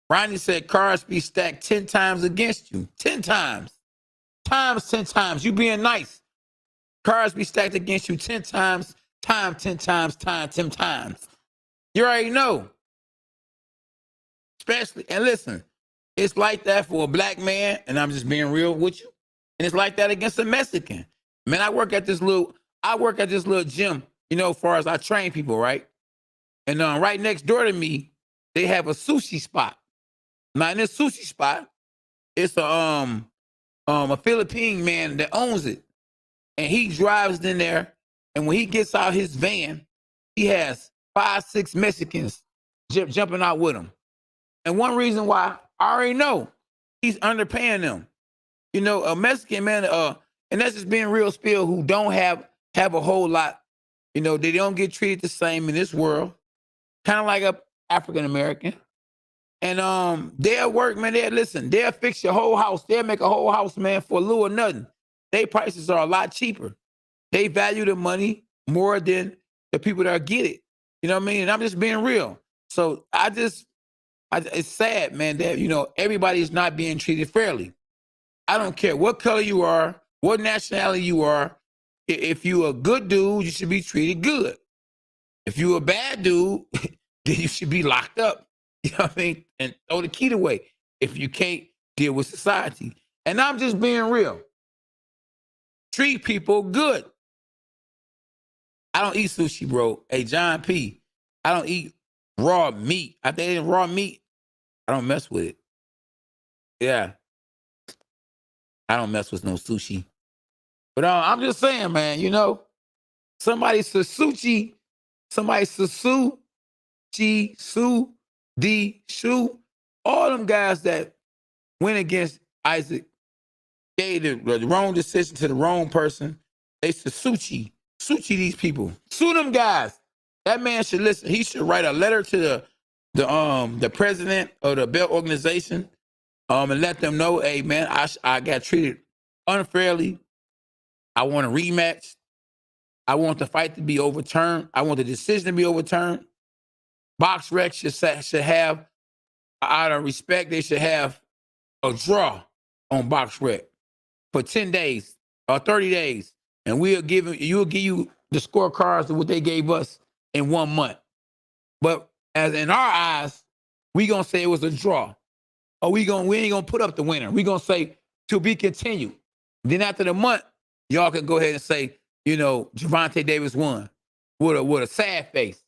Ronnie said cards be stacked 10 times against you. 10 times. Times 10 times. You being nice. Cards be stacked against you 10 times, time 10 times, time 10 times. You already know. Especially, and listen, it's like that for a black man, and I'm just being real with you. And it's like that against a Mexican. Man, I work at this little gym, you know, as far as I train people, right? And right next door to me, they have a sushi spot. Now in this sushi spot, it's a Philippine man that owns it. And he drives in there, and when he gets out his van, he has 5, 6 Mexicans jumping out with him. And one reason why, I already know, he's underpaying them. You know, a Mexican man, and that's just being real spill, who don't have a whole lot. You know, they don't get treated the same in this world. Kind of like a African American. And they'll work, man. They'll fix your whole house. They'll make a whole house, man, for a little or nothing. Their prices are a lot cheaper. They value the money more than the people that get it. You know what I mean? And I'm just being real. So it's sad, man, that, you know, everybody is not being treated fairly. I don't care what color you are, what nationality you are. If you're a good dude, you should be treated good. If you're a bad dude, then you should be locked up. You know what I mean? And throw the key away if you can't deal with society. And I'm just being real. Treat people good. I don't eat sushi, bro. Hey, John P., I don't eat raw meat. I think raw meat, I don't mess with it. Yeah. I don't mess with no sushi. But I'm just saying, man, you know, somebody Sasuchi, somebody Sasu, Chi, Su, D, Shu, all them guys that went against Isaac, gave the wrong decision to the wrong person. They Suchi these people. Sue them guys. That man should listen. He should write a letter to the president of the belt organization, and let them know, hey man, I got treated unfairly. I want a rematch. I want the fight to be overturned. I want the decision to be overturned. BoxRec should have, out of respect, they should have a draw on BoxRec for 10 days or 30 days. And you'll give you the scorecards of what they gave us in 1 month. But as in our eyes, we gonna say it was a draw. Or we ain't gonna put up the winner. We gonna say to be continued. Then after the month, y'all can go ahead and say, you know, Gervonta Davis won with a sad face.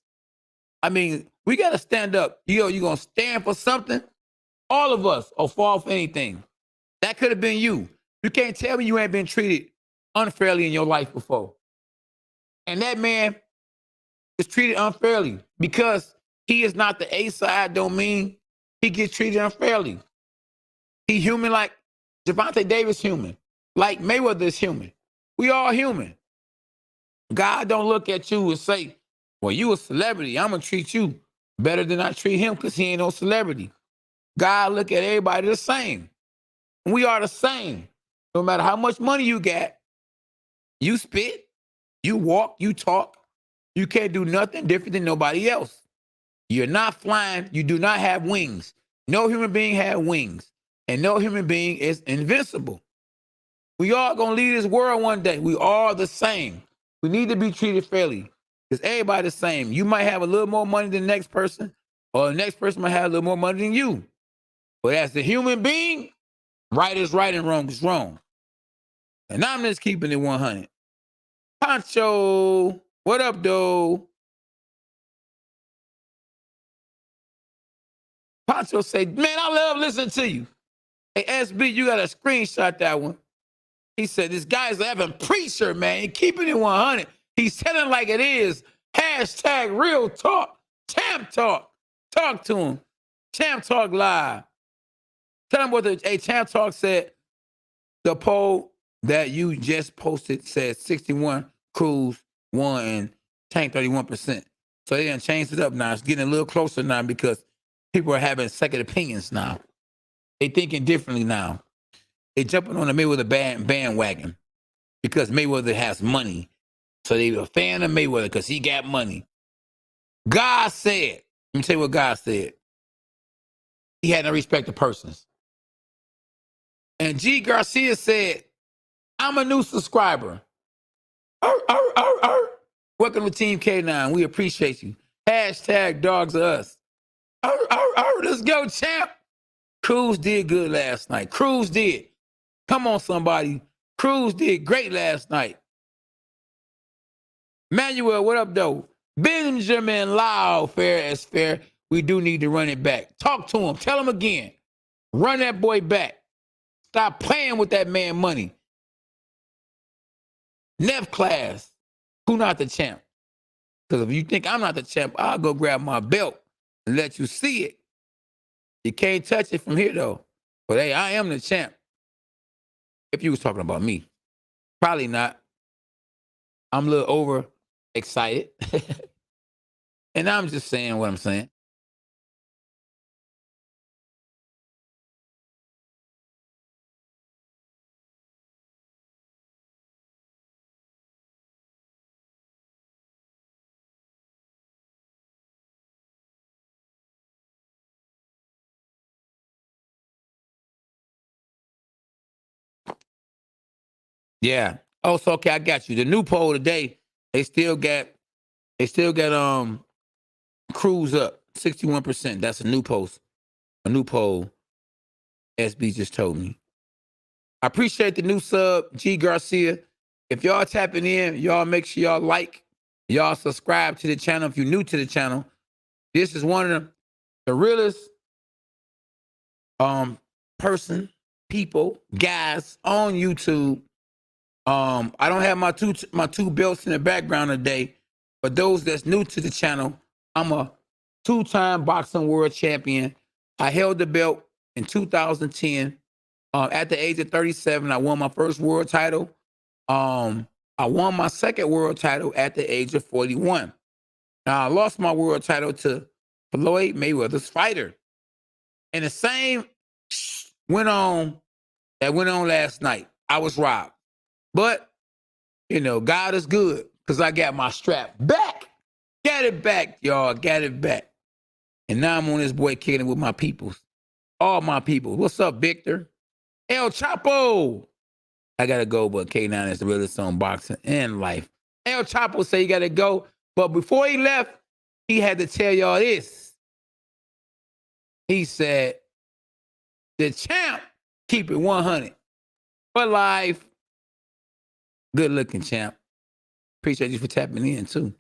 I mean, we gotta stand up. You gonna stand for something? All of us, or fall for anything. That could have been you. You can't tell me you ain't been treated unfairly in your life before. And that man is treated unfairly because he is not the A side, don't mean he gets treated unfairly. He human like Gervonta Davis human. Like Mayweather is human. We all human. God don't look at you and say, well, you a celebrity. I'm going to treat you better than I treat him because he ain't no celebrity. God look at everybody the same. We are the same. No matter how much money you got, you spit, you walk, you talk. You can't do nothing different than nobody else. You're not flying. You do not have wings. No human being has wings. And no human being is invincible. We all going to leave this world one day. We are the same. We need to be treated fairly because everybody the same. You might have a little more money than the next person, or the next person might have a little more money than you. But as a human being, right is right and wrong is wrong. And I'm just keeping it 100. Pancho, what up, though? Pancho say, man, I love listening to you. Hey, SB, you got to screenshot that one. He said, this guy's a Evan preacher, man. Keeping it 100. He's telling like it is. Hashtag real talk. Champ talk. Talk to him. Champ talk live. Tell him what Champ talk said. The poll that you just posted said 61 Cruz won and Tank 31%. So they done changed it up now. It's getting a little closer now because people are having second opinions now. They thinking differently now. They jumping on the Mayweather bandwagon because Mayweather has money. So they a fan of Mayweather because he got money. God said, Let me tell you what God said. He had no respect to persons. And G. Garcia said, I'm a new subscriber. Welcome to Team K9. We appreciate you. Hashtag dogs are us. Let's go, champ. Cruz did good last night. Cruz did. Come on, somebody. Cruz did great last night. Manuel, what up, though? Benjamin Lau, fair as fair. We do need to run it back. Talk to him. Tell him again. Run that boy back. Stop playing with that man money. Neff class. Who not the champ? Because if you think I'm not the champ, I'll go grab my belt and let you see it. You can't touch it from here, though. But hey, I am the champ. If you was talking about me. Probably not. I'm a little over excited. And I'm just saying what I'm saying. Yeah. Oh, so okay, I got you. The new poll today, they still got Cruz up 61%. That's a new post. A new poll. SB just told me. I appreciate the new sub, G Garcia. If y'all tapping in, y'all make sure y'all like, y'all subscribe to the channel if you're new to the channel. This is one of the realest people, guys on YouTube. I don't have my two belts in the background today, but those that's new to the channel, I'm a 2-time boxing world champion. I held the belt in 2010. At the age of 37, I won my first world title. I won my second world title at the age of 41. Now, I lost my world title to Floyd Mayweather's fighter. And the same went on last night. I was robbed. But, you know, God is good because I got my strap back. Got it back, y'all. Got it back. And now I'm on this boy kicking it with my peoples. All my people. What's up, Victor? El Chapo. I got to go, but K9 is the realest on boxing and life. El Chapo said he got to go. But before he left, he had to tell y'all this. He said, the champ, keep it 100 for life. Good looking, champ. Appreciate you for tapping in, too.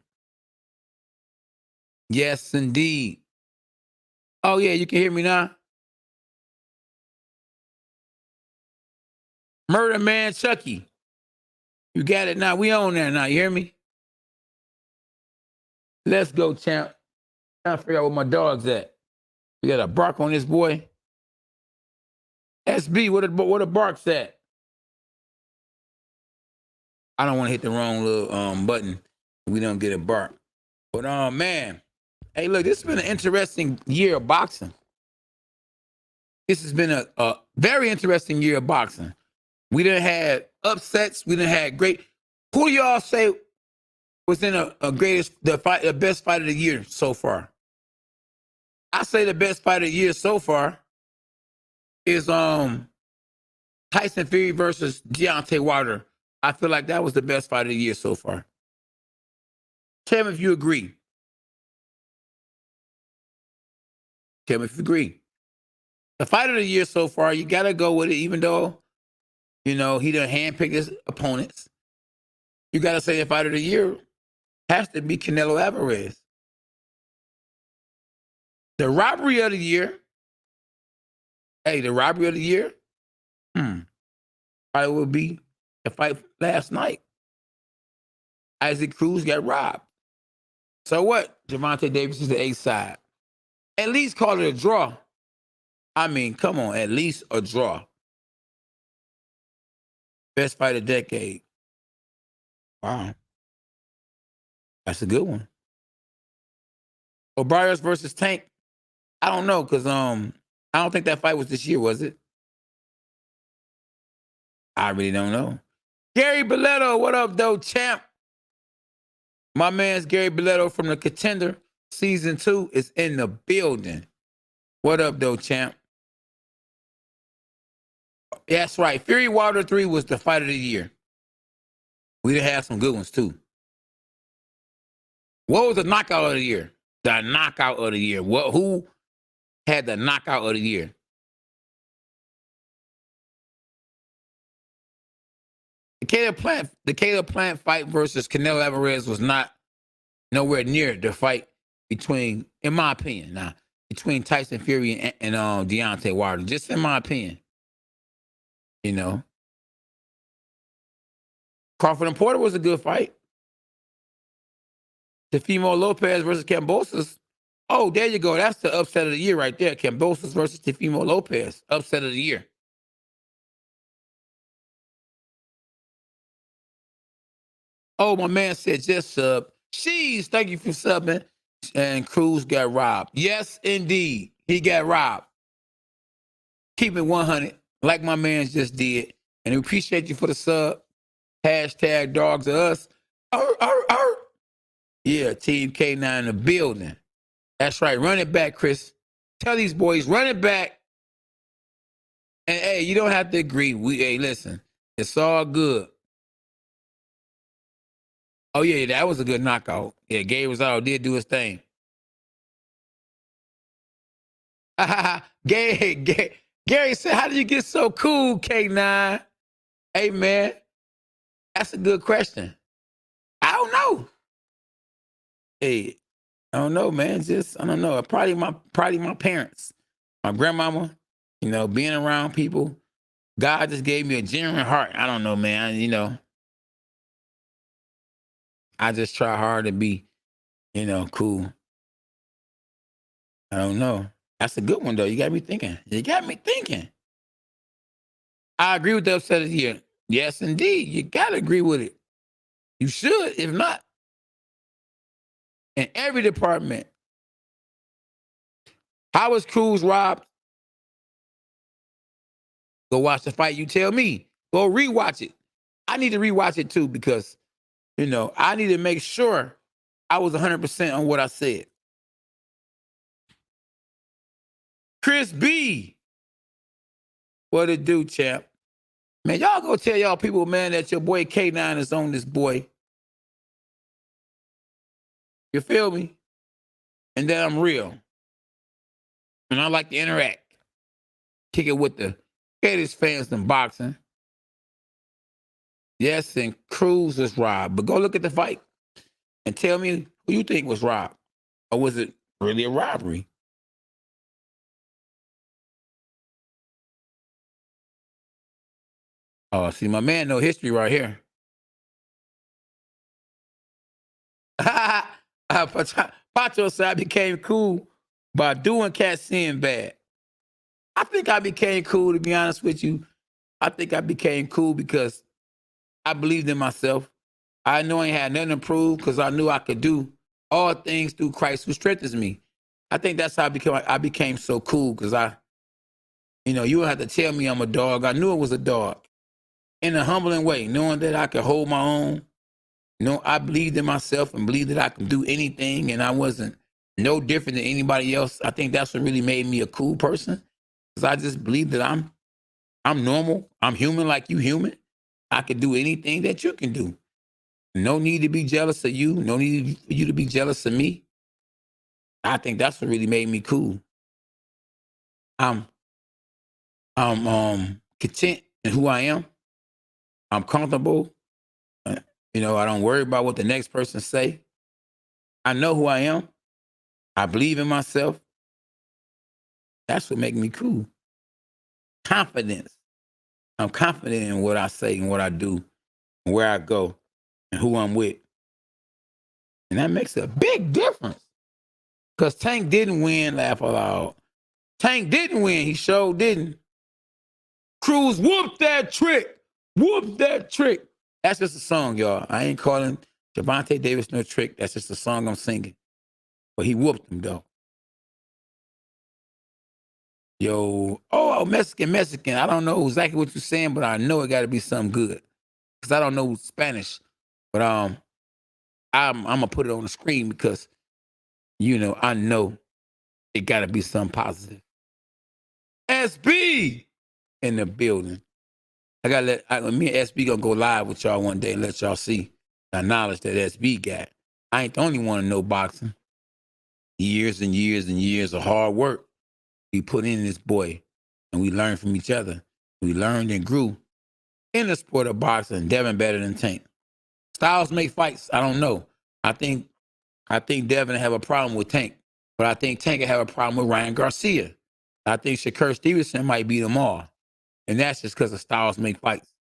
Yes, indeed. Oh, yeah, you can hear me now? Murder Man Chucky. You got it now. We on there now. You hear me? Let's go, champ. Trying to figure out where my dog's at. We got a bark on this boy. SB, where the bark's at? I don't want to hit the wrong little button. We don't get a bark. But man, hey, look, this has been an interesting year of boxing. This has been a very interesting year of boxing. We done had upsets. We done had great. Who do y'all say was in the best fight of the year so far? I say the best fight of the year so far is Tyson Fury versus Deontay Wilder. I feel like that was the best fight of the year so far. Tell me if you agree. Tell me if you agree. The fight of the year so far, you got to go with it, even though, you know, he done handpicked his opponents. You got to say the fight of the year has to be Canelo Alvarez. The robbery of the year. Hey, the robbery of the year. Probably would be the fight last night. Isaac Cruz got robbed. So what? Gervonta Davis is the A side. At least call it a draw. I mean, come on, at least a draw. Best fight of the decade. Wow. That's a good one. O'Brien versus Tank. I don't know, because I don't think that fight was this year, was it? I really don't know. Gary Belletto, what up, though, champ? My man's Gary Belletto from the Contender. Season 2 is in the building. What up, though, champ? That's right. Fury Wilder 3 was the fight of the year. We did have some good ones, too. What was the knockout of the year? The knockout of the year. Who had the knockout of the year? The Caleb Plant fight versus Canelo Alvarez was not nowhere near the fight between, in my opinion, between Tyson Fury and Deontay Wilder. Just in my opinion, you know. Crawford and Porter was a good fight. Teofimo Lopez versus Kambosos. Oh, there you go. That's the upset of the year right there. Kambosos versus Teofimo Lopez. Upset of the year. Oh, my man said just sub. Sheesh, thank you for subbing. And Cruz got robbed. Yes, indeed. He got robbed. Keep it 100, like my man just did. And we appreciate you for the sub. Hashtag dogs of us. Yeah, Team K9 in the building. That's right. Run it back, Chris. Tell these boys, run it back. And hey, you don't have to agree. Hey, listen, it's all good. Oh, yeah, that was a good knockout. Yeah, Gabe Rosado did do his thing. Gary said, how did you get so cool, K9? Hey, man, that's a good question. I don't know. Hey, I don't know, man. Just, I don't know. Probably my parents, my grandmama, being around people. God just gave me a genuine heart. I don't know, man. I just try hard to be, cool. I don't know. That's a good one, though. You got me thinking. I agree with the upset of the year. Yes, indeed. You got to agree with it. You should, if not. In every department. How was Cruz robbed? Go watch the fight. You tell me. Go rewatch it. I need to rewatch it, too, because, I need to make sure I was 100% on what I said. Chris B. What it do, champ? Man, y'all go tell y'all people, man, that your boy K9 is on this boy. You feel me? And that I'm real. And I like to interact. Kick it with the greatest fans in boxing. Yes, and Cruz was robbed. But go look at the fight and tell me who you think was robbed. Or was it really a robbery? Oh, see, my man know history right here. Pacho said I became cool by doing cat seeing bad. I think I became cool, to be honest with you. I think I became cool because I believed in myself. I knew I ain't had nothing to prove because I knew I could do all things through Christ who strengthens me. I think that's how I became so cool because you don't have to tell me I'm a dog. I knew it was a dog in a humbling way, knowing that I could hold my own. I believed in myself and believed that I could do anything and I wasn't no different than anybody else. I think that's what really made me a cool person because I just believe that I'm normal. I'm human like you human. I can do anything that you can do. No need to be jealous of you. No need for you to be jealous of me. I think that's what really made me cool. I'm content in who I am. I'm comfortable. I don't worry about what the next person say. I know who I am. I believe in myself. That's what makes me cool. Confidence. I'm confident in what I say and what I do and where I go and who I'm with. And that makes a big difference. Because Tank didn't win, laugh aloud. Tank didn't win. He sure didn't. Cruz whooped that trick. Whooped that trick. That's just a song, y'all. I ain't calling Javante Davis no trick. That's just a song I'm singing. But he whooped him, though. Yo, Mexican. I don't know exactly what you're saying, but I know it got to be something good. Because I don't know Spanish. But I'm going to put it on the screen because I know it got to be something positive. SB in the building. I got to me and SB going to go live with y'all one day and let y'all see the knowledge that SB got. I ain't the only one to know boxing. Years and years and years of hard work we put in this boy, and we learned from each other. We learned and grew in the sport of boxing. Devin better than Tank. Styles make fights. I don't know. I think Devin have a problem with Tank, but I think Tank will have a problem with Ryan Garcia. I think Shakur Stevenson might beat them all, and that's just because the Styles make fights.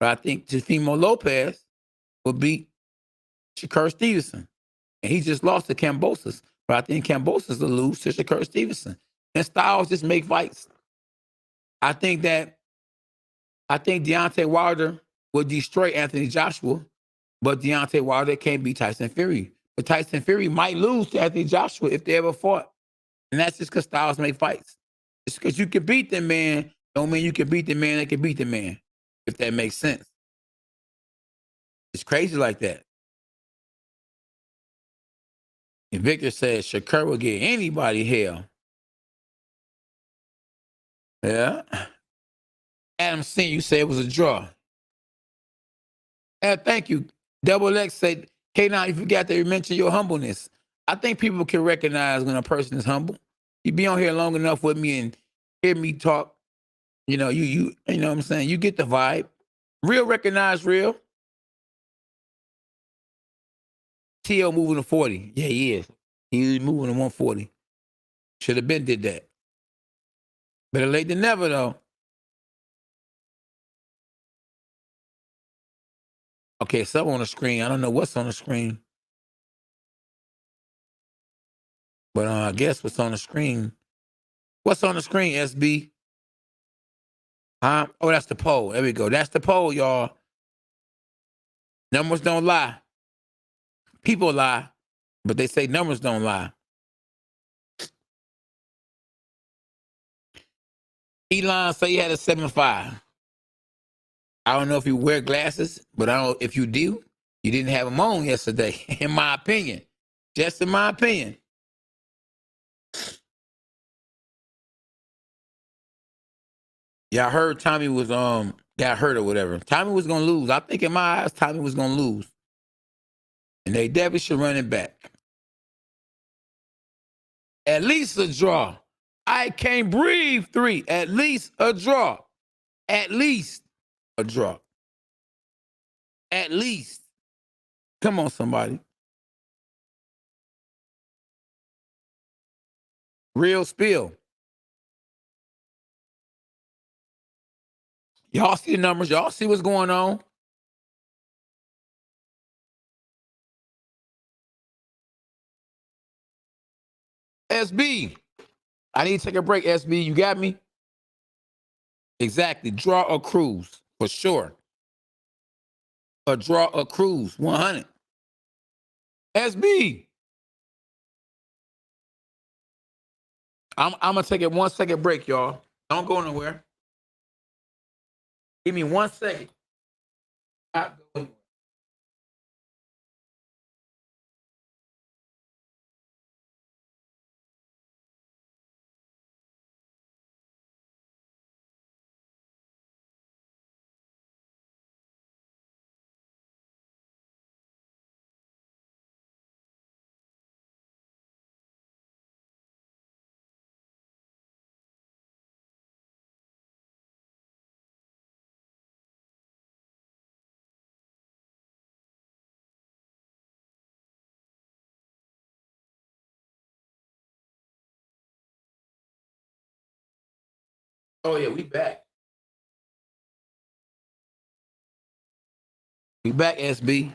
But I think Teofimo Lopez will beat Shakur Stevenson, and he just lost to Kambosos. But I think Kambosos will lose to Shakur Stevenson, and Styles just make fights. I think Deontay Wilder will destroy Anthony Joshua, but Deontay Wilder can't beat Tyson Fury. But Tyson Fury might lose to Anthony Joshua if they ever fought. And that's just because Styles make fights. It's because you can beat the man, don't mean you can beat the man that can beat the man, if that makes sense. It's crazy like that. And Victor says Shakur will get anybody hell. Yeah. Adam Singh, you said it was a draw. Thank you. Double X said, Canine, you forgot to mention your humbleness. I think people can recognize when a person is humble. You be on here long enough with me and hear me talk. You know what I'm saying? You get the vibe. Real recognize real. T.O. moving to 40. Yeah, he is. He's moving to 140. Should have been did that. Better late than never, though. Okay, something on the screen. I don't know what's on the screen. But I guess what's on the screen. What's on the screen, SB? Huh? Oh, that's the poll. There we go. That's the poll, y'all. Numbers don't lie. People lie, but they say numbers don't lie. Elon say he had a 7.5. I don't know if you wear glasses, but I don't. If you do, you didn't have them on yesterday. In my opinion, just in my opinion. Y'all heard Tommy was got hurt or whatever. Tommy was gonna lose. I think in my eyes, Tommy was gonna lose, and they definitely should run it back. At least a draw. I can't breathe. 3. At least a draw. At least a draw. At least. Come on, somebody. Real spill. Y'all see the numbers. Y'all see what's going on. SB. I need to take a break, SB. You got me? Exactly. Draw or cruise, for sure. A draw or cruise, 100. SB. I'm going to take a 1 second break, y'all. Don't go nowhere. Give me 1 second. Not going. Oh, yeah, we back. We back, SB.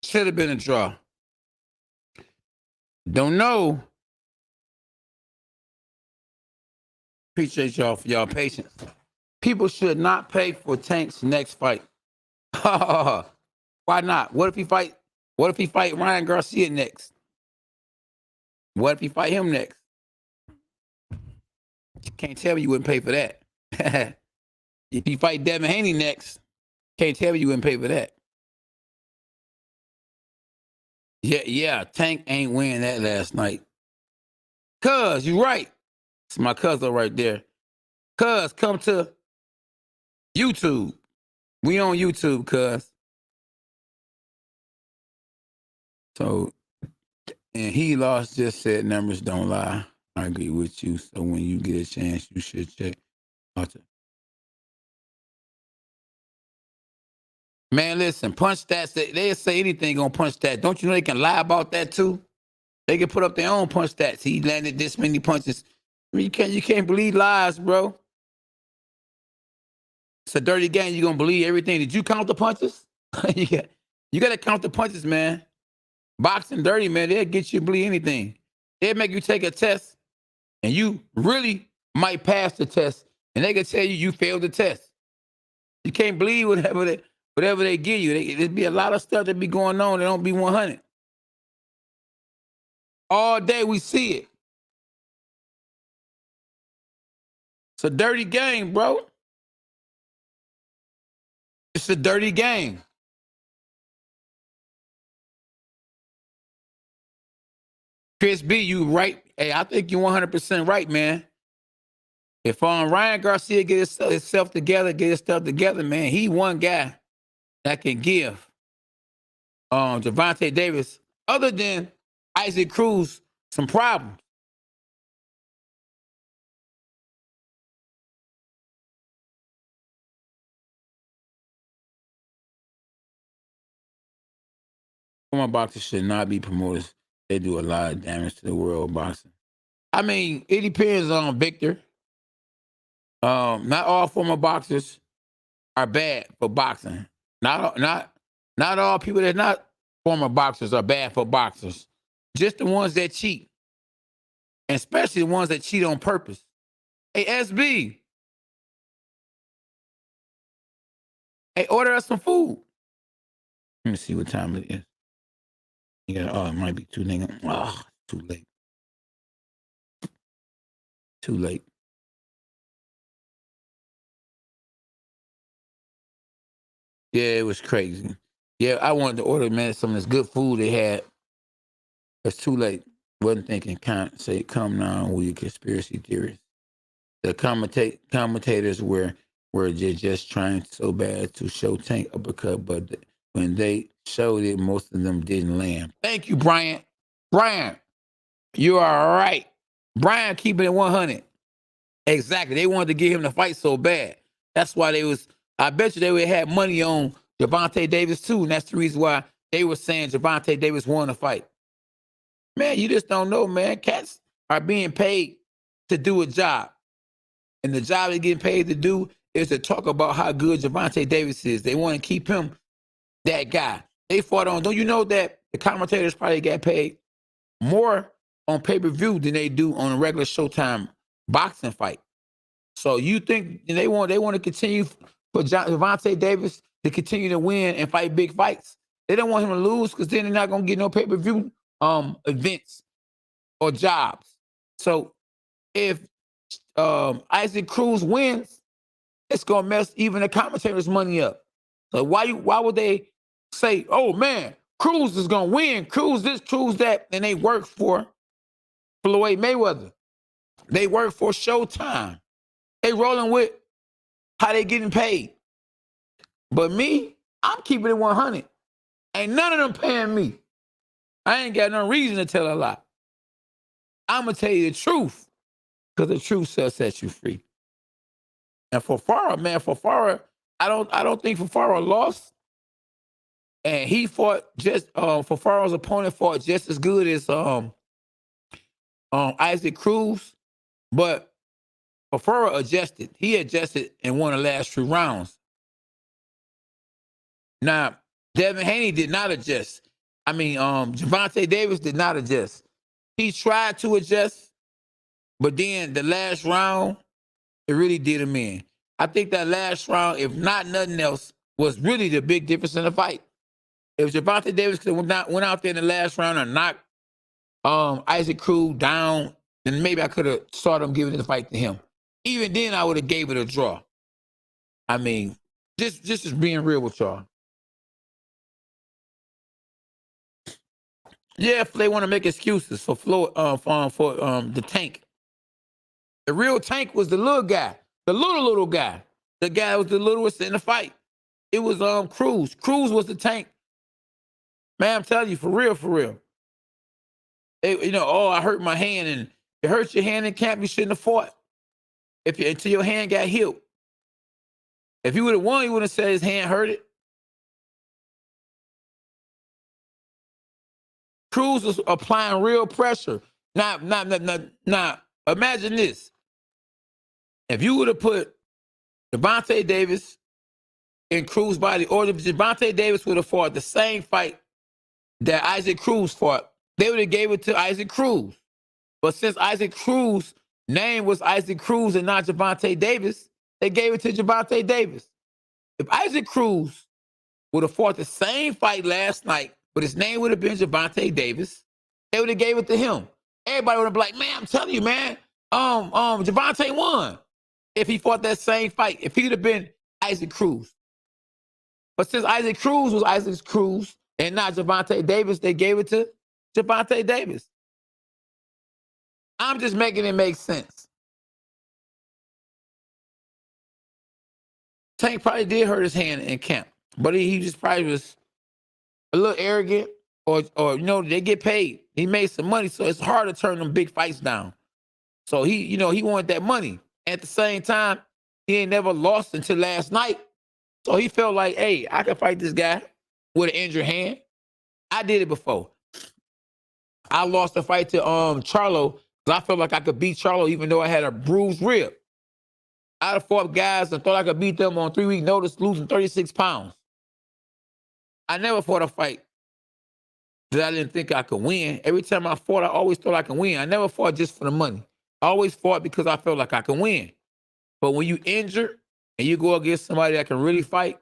Should have been a draw. Don't know. Appreciate y'all for y'all patience. People should not pay for Tank's next fight. Why not? What if he fight Ryan Garcia next? What if he fight him next? Can't tell me you wouldn't pay for that. If he fight Devin Haney next, can't tell me you wouldn't pay for that. Yeah. Tank ain't winning that last night. Cuz, you right. It's my cousin right there. Cuz, come to YouTube. We on YouTube, cuz. So, and he lost, just said numbers don't lie. I agree with you. So when you get a chance, you should check out. Man, listen, punch stats, they say anything on punch stats. Don't you know they can lie about that too? They can put up their own punch stats. He landed this many punches. I mean, you can't believe lies, bro. It's a dirty game. You're gonna believe everything. Did you count the punches? you gotta count the punches, man. Boxing dirty, man. They'll get you to believe anything. They'll make you take a test, and you really might pass the test, and they can tell you failed the test. You can't believe whatever they give you. There'd be a lot of stuff that be going on that don't be 100. All day we see it. It's a dirty game, bro. It's a dirty game. Chris B, you right. Hey, I think you're 100% right, man. If Ryan Garcia get his stuff together, man, he one guy that can give Gervonta Davis, other than Isaac Cruz, some problems. Former boxers should not be promoters. They do a lot of damage to the world of boxing. I mean, it depends on Victor. Not all former boxers are bad for boxing. Not all people that not former boxers are bad for boxers. Just the ones that cheat, and especially the ones that cheat on purpose. Hey, SB, hey, order us some food. Let me see what time it is. It might be too late. Oh, too late. Too late. Yeah, it was crazy. Yeah, I wanted to order, man, some of this good food they had. It's too late. Wasn't thinking, come now with your conspiracy theories. The commentators were just trying so bad to show Tank uppercut, but when they showed it, most of them didn't land. Thank you, Brian. Brian, you are right. Brian keeping it 100. Exactly. They wanted to get him to fight so bad. That's why I bet you they would have money on Gervonta Davis too, and that's the reason why they were saying Gervonta Davis won the fight. Man, you just don't know, man. Cats are being paid to do a job. And the job they're getting paid to do is to talk about how good Gervonta Davis is. They want to keep him that guy. They fought on. Don't you know that the commentators probably got paid more on pay-per-view than they do on a regular Showtime boxing fight? So you think they want to continue for Gervonta Davis to continue to win and fight big fights? They don't want him to lose because then they're not going to get no pay-per-view events or jobs. So if Isaac Cruz wins, it's gonna mess even the commentators' money up. So why would they say, "Oh man, Cruz is gonna win, Cruz this, Cruz that," and they work for Floyd Mayweather. They work for Showtime. They rolling with how they getting paid. But me, I'm keeping it 100. Ain't none of them paying me. I ain't got no reason to tell a lie. I'm gonna tell you the truth, because the truth shall set you free. And for Farah, man, I don't think Farah lost. And he fought just Farah's opponent fought just as good as Isaac Cruz, but Farah adjusted. He adjusted and won the last 2 rounds. Now, Devin Haney did not adjust. I mean, Gervonta Davis did not adjust. He tried to adjust, but then the last round, it really did him in. I think that last round, if not nothing else, was really the big difference in the fight. If Gervonta Davis could have went out there in the last round and knocked Isaac Cruz down, then maybe I could have saw them giving the fight to him. Even then, I would have gave it a draw. I mean, just being real with y'all. Yeah, if they want to make excuses for the Tank. The real Tank was the little guy, the little guy. The guy that was the littlest in the fight. It was Cruz. Cruz was the Tank. Man, I'm telling you, for real, for real. Oh, I hurt my hand, and it hurt your hand in camp. You shouldn't have fought until your hand got healed. If he would have won, he would have said his hand hurt it. Cruz was applying real pressure. Now, imagine this. If you would have put Gervonta Davis in Cruz's body, or if Gervonta Davis would have fought the same fight that Isaac Cruz fought, they would have gave it to Isaac Cruz. But since Isaac Cruz's name was Isaac Cruz and not Gervonta Davis, they gave it to Gervonta Davis. If Isaac Cruz would have fought the same fight last night, but his name would have been Gervonta Davis, they would have gave it to him. Everybody would have been like, man, I'm telling you, man, Gervonta won if he fought that same fight, if he would have been Isaac Cruz. But since Isaac Cruz was Isaac Cruz and not Gervonta Davis, they gave it to Gervonta Davis. I'm just making it make sense. Tank probably did hurt his hand in camp, but he just probably was a little arrogant, or they get paid. He made some money, so it's hard to turn them big fights down. So he wanted that money. At the same time, he ain't never lost until last night. So he felt like, hey, I can fight this guy with an injured hand. I did it before. I lost a fight to Charlo because I felt like I could beat Charlo even though I had a bruised rib. I fought guys and thought I could beat them on 3-week notice, losing 36 pounds. I never fought a fight that I didn't think I could win. Every time I fought, I always thought I could win. I never fought just for the money. I always fought because I felt like I could win. But when you injured and you go against somebody that can really fight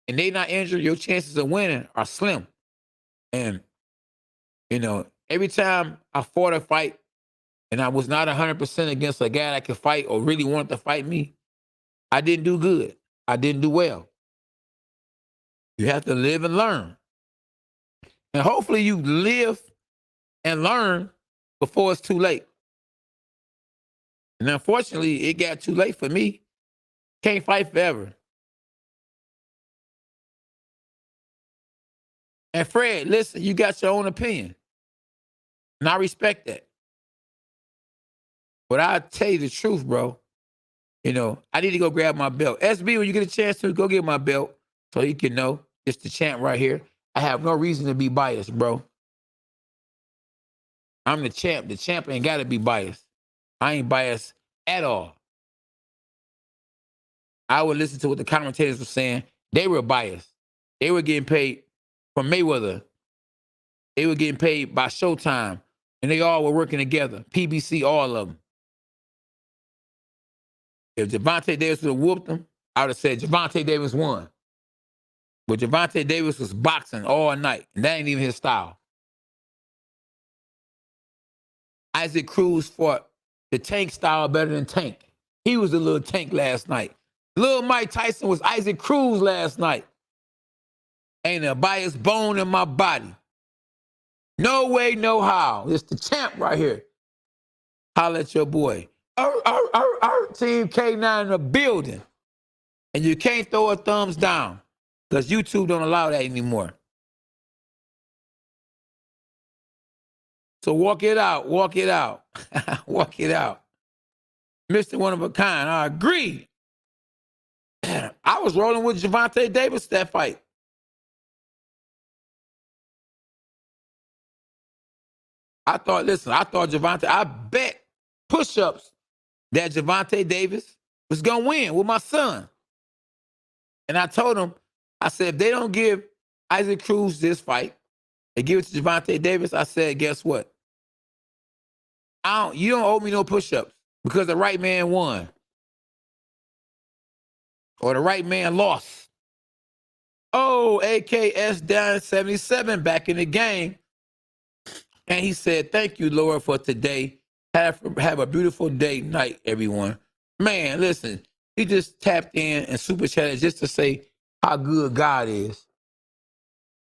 and they not injured, your chances of winning are slim. And, every time I fought a fight and I was not 100% against a guy that could fight or really wanted to fight me, I didn't do good. I didn't do well. You have to live and learn. And hopefully you live and learn before it's too late. And unfortunately, it got too late for me. Can't fight forever. And Fred, listen, you got your own opinion. And I respect that. But I'll tell you the truth, bro. I need to go grab my belt. SB, when you get a chance to, go get my belt so you can know it's the champ right here. I have no reason to be biased, bro. I'm the champ. The champ ain't got to be biased. I ain't biased at all. I would listen to what the commentators were saying. They were biased. They were getting paid from Mayweather. They were getting paid by Showtime. And they all were working together. PBC, all of them. If Gervonta Davis would have whooped them, I would have said Gervonta Davis won. But Gervonta Davis was boxing all night, and that ain't even his style. Isaac Cruz fought the Tank style better than Tank. He was the little Tank last night. Little Mike Tyson was Isaac Cruz last night. Ain't a biased bone in my body. No way, no how. It's the champ right here. Holla at your boy. Team K9 in the building. And you can't throw a thumbs down because YouTube don't allow that anymore. So walk it out, walk it out, walk it out. Mr. One of a Kind, I agree. I was rolling with Gervonta Davis that fight. I thought Gervonta, I bet push-ups that Gervonta Davis was going to win with my son. And I told him, I said, if they don't give Isaac Cruz this fight and give it to Gervonta Davis, I said, guess what? You don't owe me no push-ups because the right man won. Or the right man lost. Oh, AKS down 77 back in the game. And he said, thank you, Lord, for today. Have a beautiful day, night, everyone. Man, listen, he just tapped in and super chatted just to say how good God is.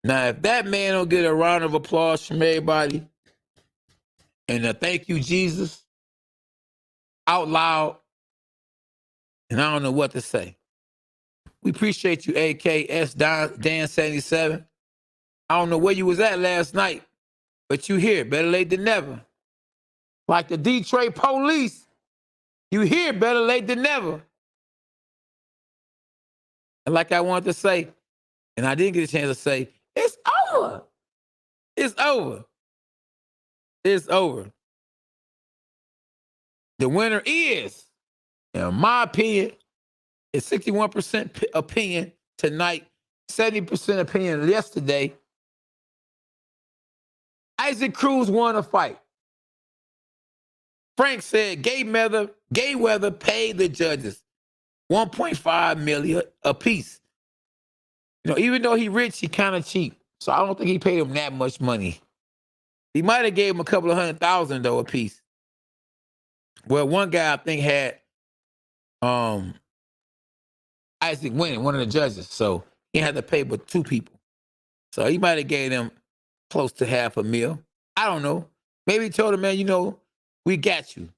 Now, if that man don't get a round of applause from everybody and a thank you, Jesus, out loud, and I don't know what to say. We appreciate you, AKS Dan 77. I don't know where you was at last night, but you here. Better late than never. Like the Detroit police, you here. Better late than never. And like I wanted to say, and I didn't get a chance to say, it's over. It's over. It's over. The winner is, in my opinion, it's 61% opinion tonight, 70% opinion yesterday. Isaac Cruz won a fight. Frank said Mayweather paid the judges $1.5 million a piece. You know, even though he rich, he kind of cheap. So I don't think he paid him that much money. He might have gave him a couple of $100,000 though a piece. Well, one guy I think had Isaac winning, one of the judges. So he had to pay but two people. So he might have gave them close to $500,000. I don't know. Maybe he told him, man, you know, we got you.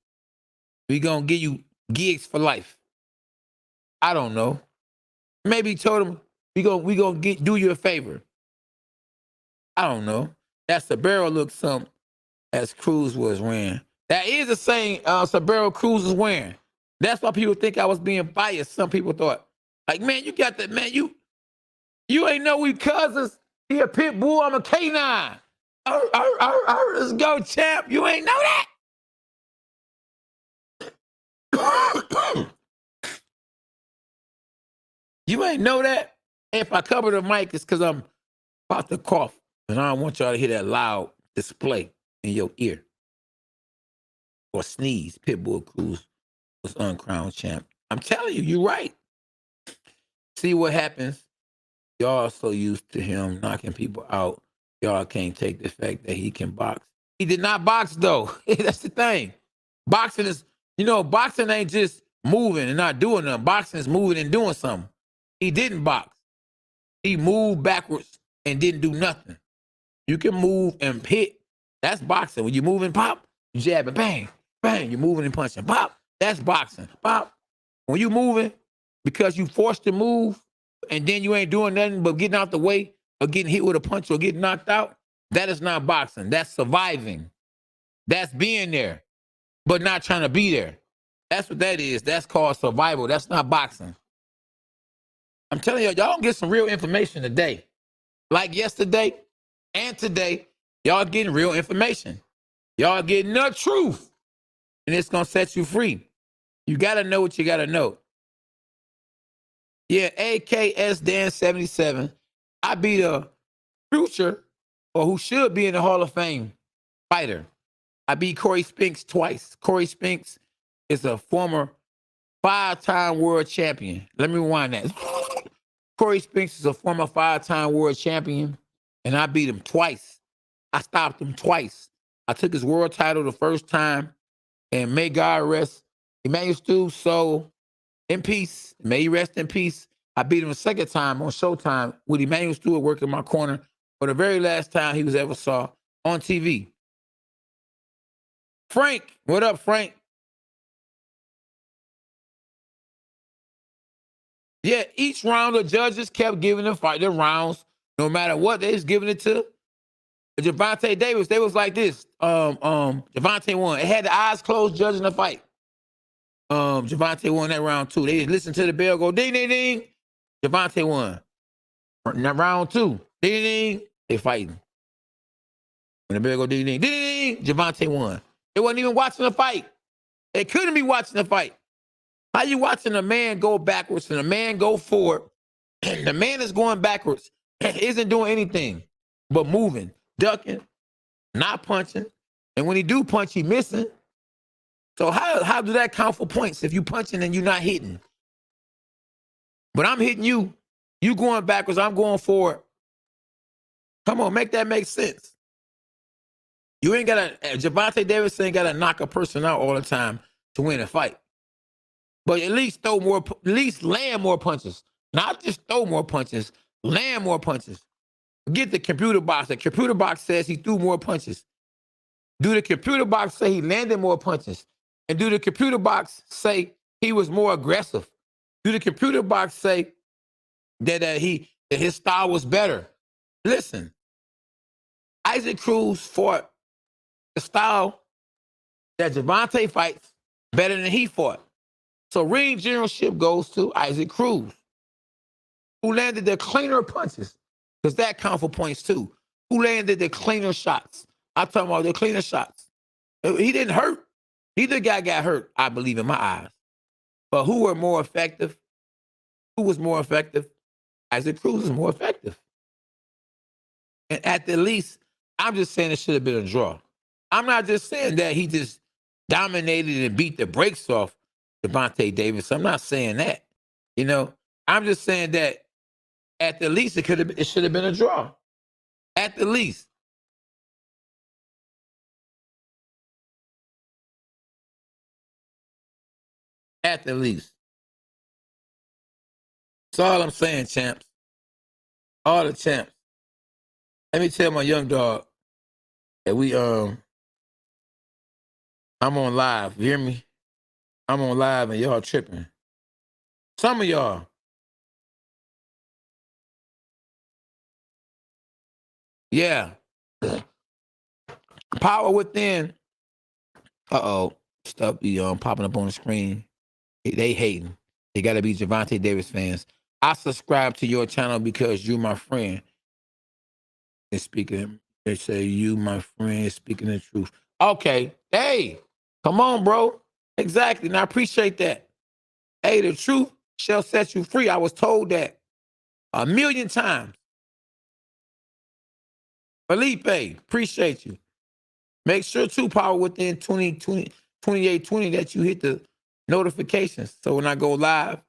We gonna give you gigs for life. I don't know. Maybe he told him we gonna do you a favor. I don't know. That Sabero looked something as Cruz was wearing. That is the same Sabero Cruz was wearing. That's why people think I was being biased. Some people thought, like, man, you got that, man. You ain't know we cousins. He a pit bull, I'm a canine. Let's go, champ. You ain't know that. You ain't know that? If I cover the mic, it's because I'm about to cough. And I don't want y'all to hear that loud display in your ear. Or sneeze. Pitbull Cruz was uncrowned champ. I'm telling you, you're right. See what happens. Y'all so used to him knocking people out. Y'all can't take the fact that he can box. He did not box, though. That's the thing. Boxing is, boxing ain't just moving and not doing nothing. Boxing is moving and doing something. He didn't box. He moved backwards and didn't do nothing. You can move and hit. That's boxing. When you move and pop, you jab and bang, bang. You're moving and punching. Pop. That's boxing. Pop. When you moving because you forced to move and then you ain't doing nothing but getting out the way or getting hit with a punch or getting knocked out, that is not boxing. That's surviving. That's being there, but not trying to be there. That's what that is. That's called survival. That's not boxing. I'm telling y'all don't get some real information today. Like yesterday and today, y'all getting real information. Y'all getting the truth. And it's going to set you free. You got to know what you got to know. Yeah, AKS Dan 77. I beat a future, or who should be in the Hall of Fame, fighter. I beat Corey Spinks twice. Corey Spinks is a former 5-time world champion. Let me rewind that. Corey Spinks is a former 5-time world champion, and I beat him twice. I stopped him twice. I took his world title the first time, and may God rest Emmanuel Stu's soul in peace. May he rest in peace. I beat him a second time on Showtime with Emmanuel Stewart working my corner for the very last time he was ever saw on TV. Frank, what up, Frank? Yeah, each round the judges kept giving the fight the rounds, no matter what they was giving it to. Gervonta Davis, they was like this. Gervonta won. It had the eyes closed judging the fight. Gervonta won that round 2. They listened to the bell go ding ding ding. Gervonta won. Round 2, ding ding, they fighting. When the bell go ding ding ding, Gervonta won. They wasn't even watching the fight. They couldn't be watching the fight. How you watching a man go backwards and a man go forward? The man is going backwards, isn't doing anything but moving, ducking, not punching. And when he do punch, he missing. So how do that count for points if you punching and you're not hitting? But I'm hitting you. You going backwards, I'm going forward. Come on, make that make sense. You ain't got to, Gervonta Davis ain't got to knock a person out all the time to win a fight. But at least land more punches. Not just throw more punches, land more punches. Get the computer box. The computer box says he threw more punches. Do the computer box say he landed more punches? And do the computer box say he was more aggressive? Do the computer box say that his style was better? Listen, Isaac Cruz fought the style that Gervonta fights better than he fought. So ring generalship goes to Isaac Cruz, who landed the cleaner punches, because that counts for points too. Who landed the cleaner shots? I'm talking about the cleaner shots. He didn't hurt. Neither guy got hurt, I believe, in my eyes. But who were more effective? Who was more effective? Isaac Cruz is more effective. And at the least, I'm just saying it should have been a draw. I'm not just saying that he just dominated and beat the brakes off Gervonta Davis. I'm not saying that. You know, I'm just saying that at the least it should have been a draw. At the least. At the least. That's all I'm saying, champs. All the champs. Let me tell my young dog that I'm on live. You hear me? I'm on live and y'all tripping. Some of y'all. Yeah. Power within. Stuff be popping up on the screen. They hating. They gotta be Gervonta Davis fans. I subscribe to your channel because you're my friend. And speaking, they say you, my friend, speaking the truth. Okay. Hey, come on, bro. Exactly. And I appreciate that. Hey, the truth shall set you free. I was told that 1,000,000 times. Felipe, appreciate you. Make sure to Power within 2820 that you hit the notifications. So when I go live,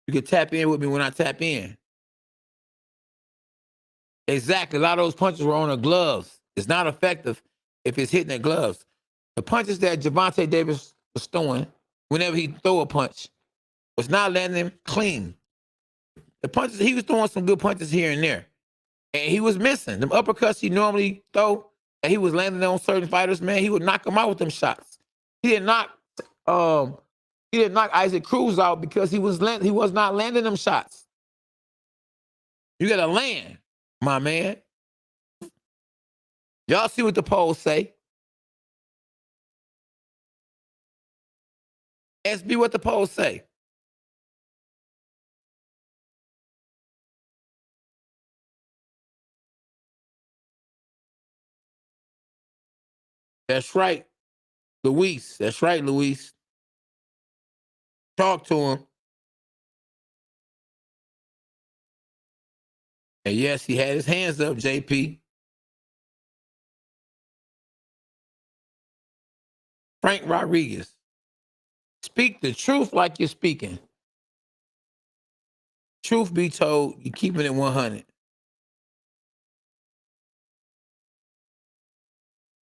you can tap in with me when I tap in. Exactly. A lot of those punches were on the gloves. It's not effective if it's hitting the gloves. The punches that Gervonta Davis was throwing, whenever he throw a punch, was not landing him clean. The punches, he was throwing some good punches here and there. And he was missing. Them uppercuts he normally throw, and he was landing on certain fighters, man, he would knock them out with them shots. He didn't knock Isaac Cruz out because he was not landing them shots. You gotta land, my man. Y'all see what the polls say? SB, what the polls say? That's right, Luis. That's right, Luis. Talk to him. And yes, he had his hands up, JP. Frank Rodriguez. Speak the truth like you're speaking. Truth be told, you're keeping it 100.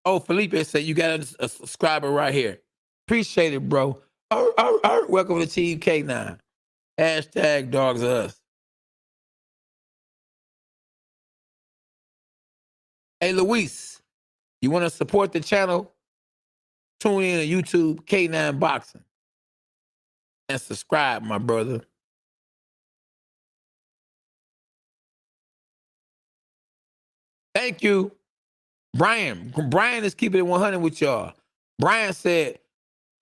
Oh, Felipe said you got a subscriber right here. Appreciate it, bro. Welcome to Team Canine. Hashtag dogs us. Hey, Luis, you want to support the channel? Tune in to YouTube, K9 Boxing. And subscribe, my brother. Thank you. Brian is keeping it 100 with y'all. Brian said,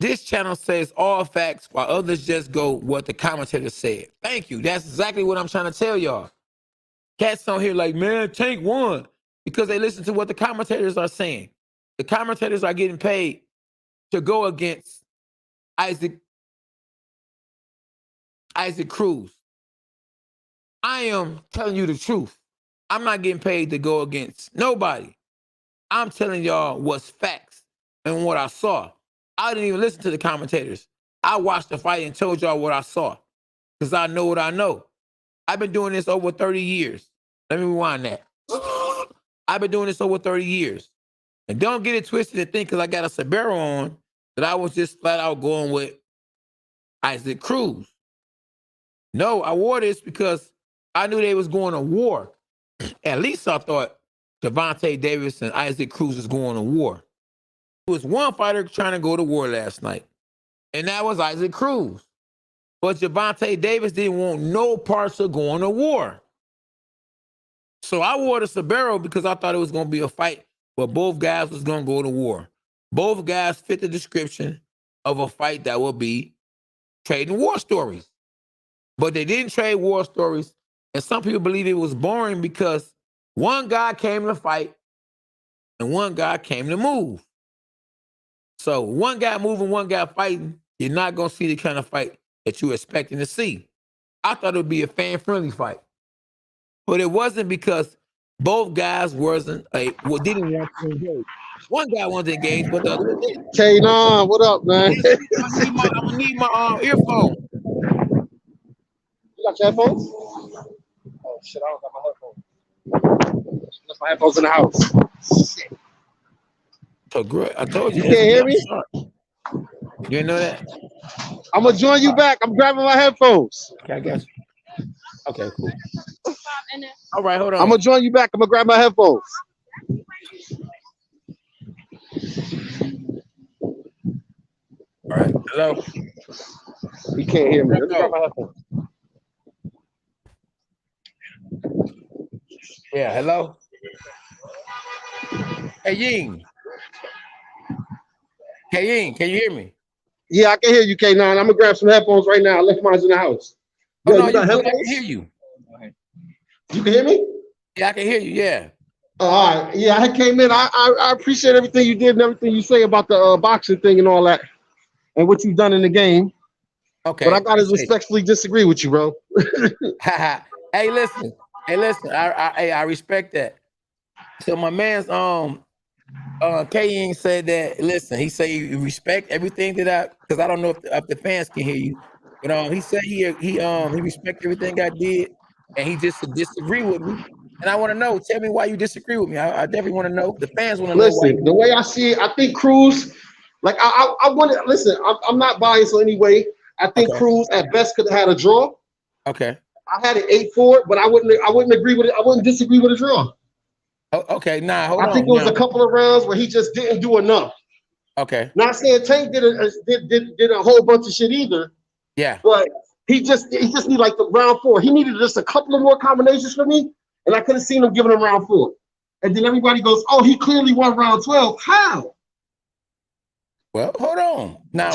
this channel says all facts while others just go what the commentator said. Thank you. That's exactly what I'm trying to tell y'all. Cats on here like, man, Tank won because they listen to what the commentators are saying. The commentators are getting paid to go against Isaac Cruz. I am telling you the truth. I'm not getting paid to go against nobody. I'm telling y'all what's facts and what I saw. I didn't even listen to the commentators. I watched the fight and told y'all what I saw because I know what I know. I've been doing this over 30 years. Let me rewind that. I've been doing this over 30 years. And don't get it twisted and think because I got a Sabero on that I was just flat out going with Isaac Cruz. No, I wore this because I knew they was going to war. At least I thought Gervonta Davis and Isaac Cruz was going to war. There was one fighter trying to go to war last night, and that was Isaac Cruz. But Gervonta Davis didn't want no parts of going to war. So I wore the Sabero because I thought it was going to be a fight where both guys was going to go to war. Both guys fit the description of a fight that would be trading war stories. But they didn't trade war stories, and some people believe it was boring because one guy came to fight and one guy came to move. So one guy moving, one guy fighting, you're not going to see the kind of fight that you're expecting to see. I thought it would be a fan-friendly fight. But it wasn't because both guys didn't want to engage. One guy wanted to engage, but the other one didn't. Canine, what up, man? I'm gonna need my earphone. You got your headphones? Oh shit, I don't got my headphones. Left my headphones in the house. Shit. So great. I told you. You can't hear me? You didn't know that? I'm gonna join you back. I'm grabbing my headphones. Okay, I guess. Okay, cool. All right, hold on. I'm gonna join you back. I'm gonna grab my headphones. All right. Hello. He can't hear me. Let me grab my headphones. Yeah, hello. Hey Ying. Hey Ying, can you hear me? Yeah, I can hear you, K9. I'm gonna grab some headphones right now. I left mine in the house. Oh, Yo, no, you got good. I headphones? can hear you. You can hear me? Yeah, I can hear you. Yeah. All right. Yeah, I came in. I appreciate everything you did and everything you say about the boxing thing and all that, and what you've done in the game. Okay. But I gotta respectfully disagree with you, bro. Hey, listen. I respect that. So my man's K-Ying said that. Listen, he said you respect everything that because I don't know if the fans can hear you, but he said he respect everything I did, and he just disagree with me. And I want to know. Tell me why you disagree with me. I definitely want to know. The fans want to know why. Listen, the way I see it, I think Cruz. Like I want to listen. I'm not biased in any way. I think Cruz at best could have had a draw. Okay. I had it 8-4, but I wouldn't agree with it. I wouldn't disagree with a draw. Oh, okay, hold on. I think it was a couple of rounds where he just didn't do enough. Okay. Not saying Tank did a whole bunch of shit either. Yeah. But he just need like the round 4. He needed just a couple of more combinations for me, and I could have seen him giving him round 4. And then everybody goes, "Oh, he clearly won round 12." How? Well, hold on. Now,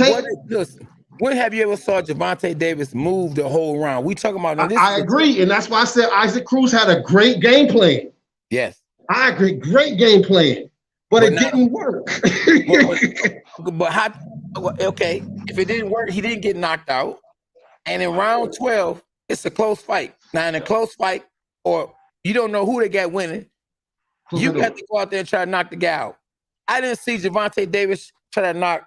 when have you ever saw Gervonta Davis move the whole round? We talking about now. I agree, and that's why I said Isaac Cruz had a great game plan. Yes, I agree, great game plan, but it didn't work. but how? Okay, if it didn't work, he didn't get knocked out, and in round 12, it's a close fight. Now, in a close fight, or you don't know who they got winning, you got to go out there and try to knock the guy out. I didn't see Gervonta Davis try to knock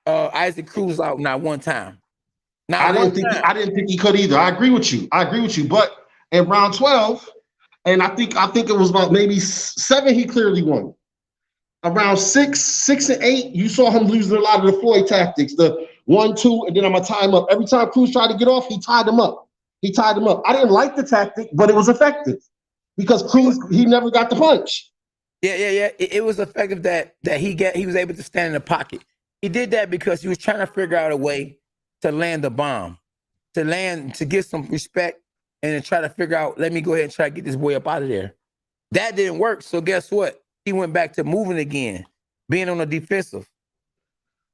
Isaac Cruz out not one time. I didn't think he could either. I agree with you. But in round 12, and I think it was about maybe 7, he clearly won. Around 6 and 8, you saw him losing a lot of the Floyd tactics, the 1-2, and then I'm gonna tie him up. Every time Cruz tried to get off, he tied him up. I didn't like the tactic, but it was effective because Cruz, he never got the punch. Yeah. It was effective that he was able to stand in the pocket. He did that because he was trying to figure out a way to land the bomb, to get some respect, and then try to figure out, let me go ahead and try to get this boy up out of there. That didn't work. So guess what? He went back to moving again, being on the defensive.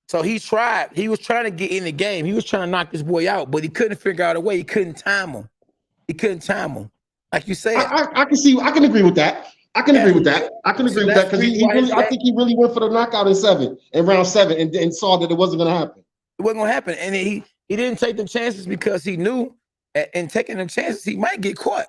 So he was trying to get in the game. He was trying to knock this boy out, but he couldn't figure out a way. He couldn't time him. Like you said. I can agree with that. I can agree with that because I think he really went for the knockout in round 7 and saw that it wasn't going to happen. It wasn't going to happen. And he didn't take them chances because he knew in taking them chances, he might get caught.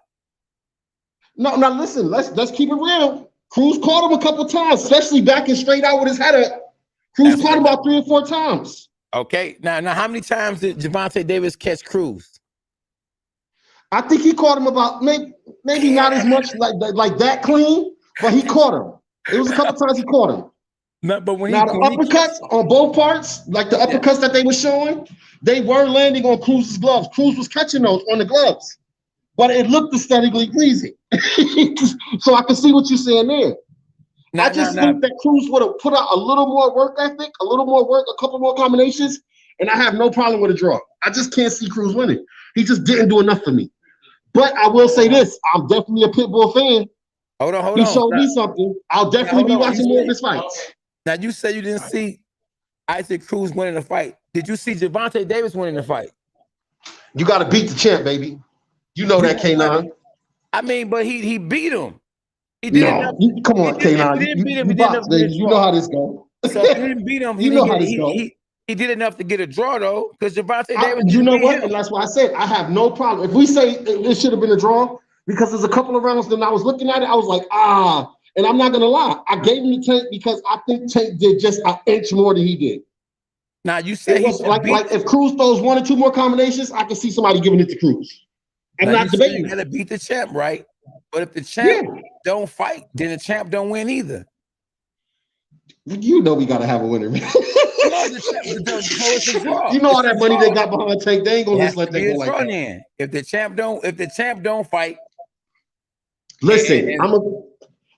No, now listen, let's keep it real. Cruz caught him a couple times, especially backing straight out with his head up. Cruz caught him about 3 or 4 times. Okay. Now how many times did Gervonta Davis catch Cruz? I think he caught him about maybe not as much like that clean, but he caught him. It was a couple times he caught him. No, but the uppercuts on both parts, like the uppercuts that they were showing, they were landing on Cruz's gloves. Cruz was catching those on the gloves. but it looked aesthetically pleasing. So I can see what you're saying there. I just think that Cruz would have put out a little more work ethic, a little more work, a couple more combinations, and I have no problem with a draw. I just can't see Cruz winning. He just didn't do enough for me. But I will say this: I'm definitely a Pitbull fan. Hold on. He showed me something. I'll definitely be watching more of his fights. Now you said you didn't see Isaac Cruz winning the fight. Did you see Gervonta Davis winning the fight? You got to beat the champ, baby. You know that, Canine. I mean, but he beat him. He did enough. Come on, Canine. He didn't beat him. You box, baby. You know how this goes. So if he didn't beat him, you know how this goes. He did enough to get a draw though, because Gervonta Davis. You know what? And that's why I said I have no problem. If we say it should have been a draw, because there's a couple of rounds when I was looking at it, I was like, and I'm not gonna lie, I gave him the Tank because I think Tank did just an inch more than he did. Now you say he like if Cruz throws 1 or 2 more combinations, I can see somebody giving it to Cruz. I'm not debating. You gotta beat the champ, right? But if the champ don't fight, then the champ don't win either. You know we gotta have a winner, man. You know all that money they got behind Tank, they ain't gonna just let that go like that. If the champ don't fight, listen,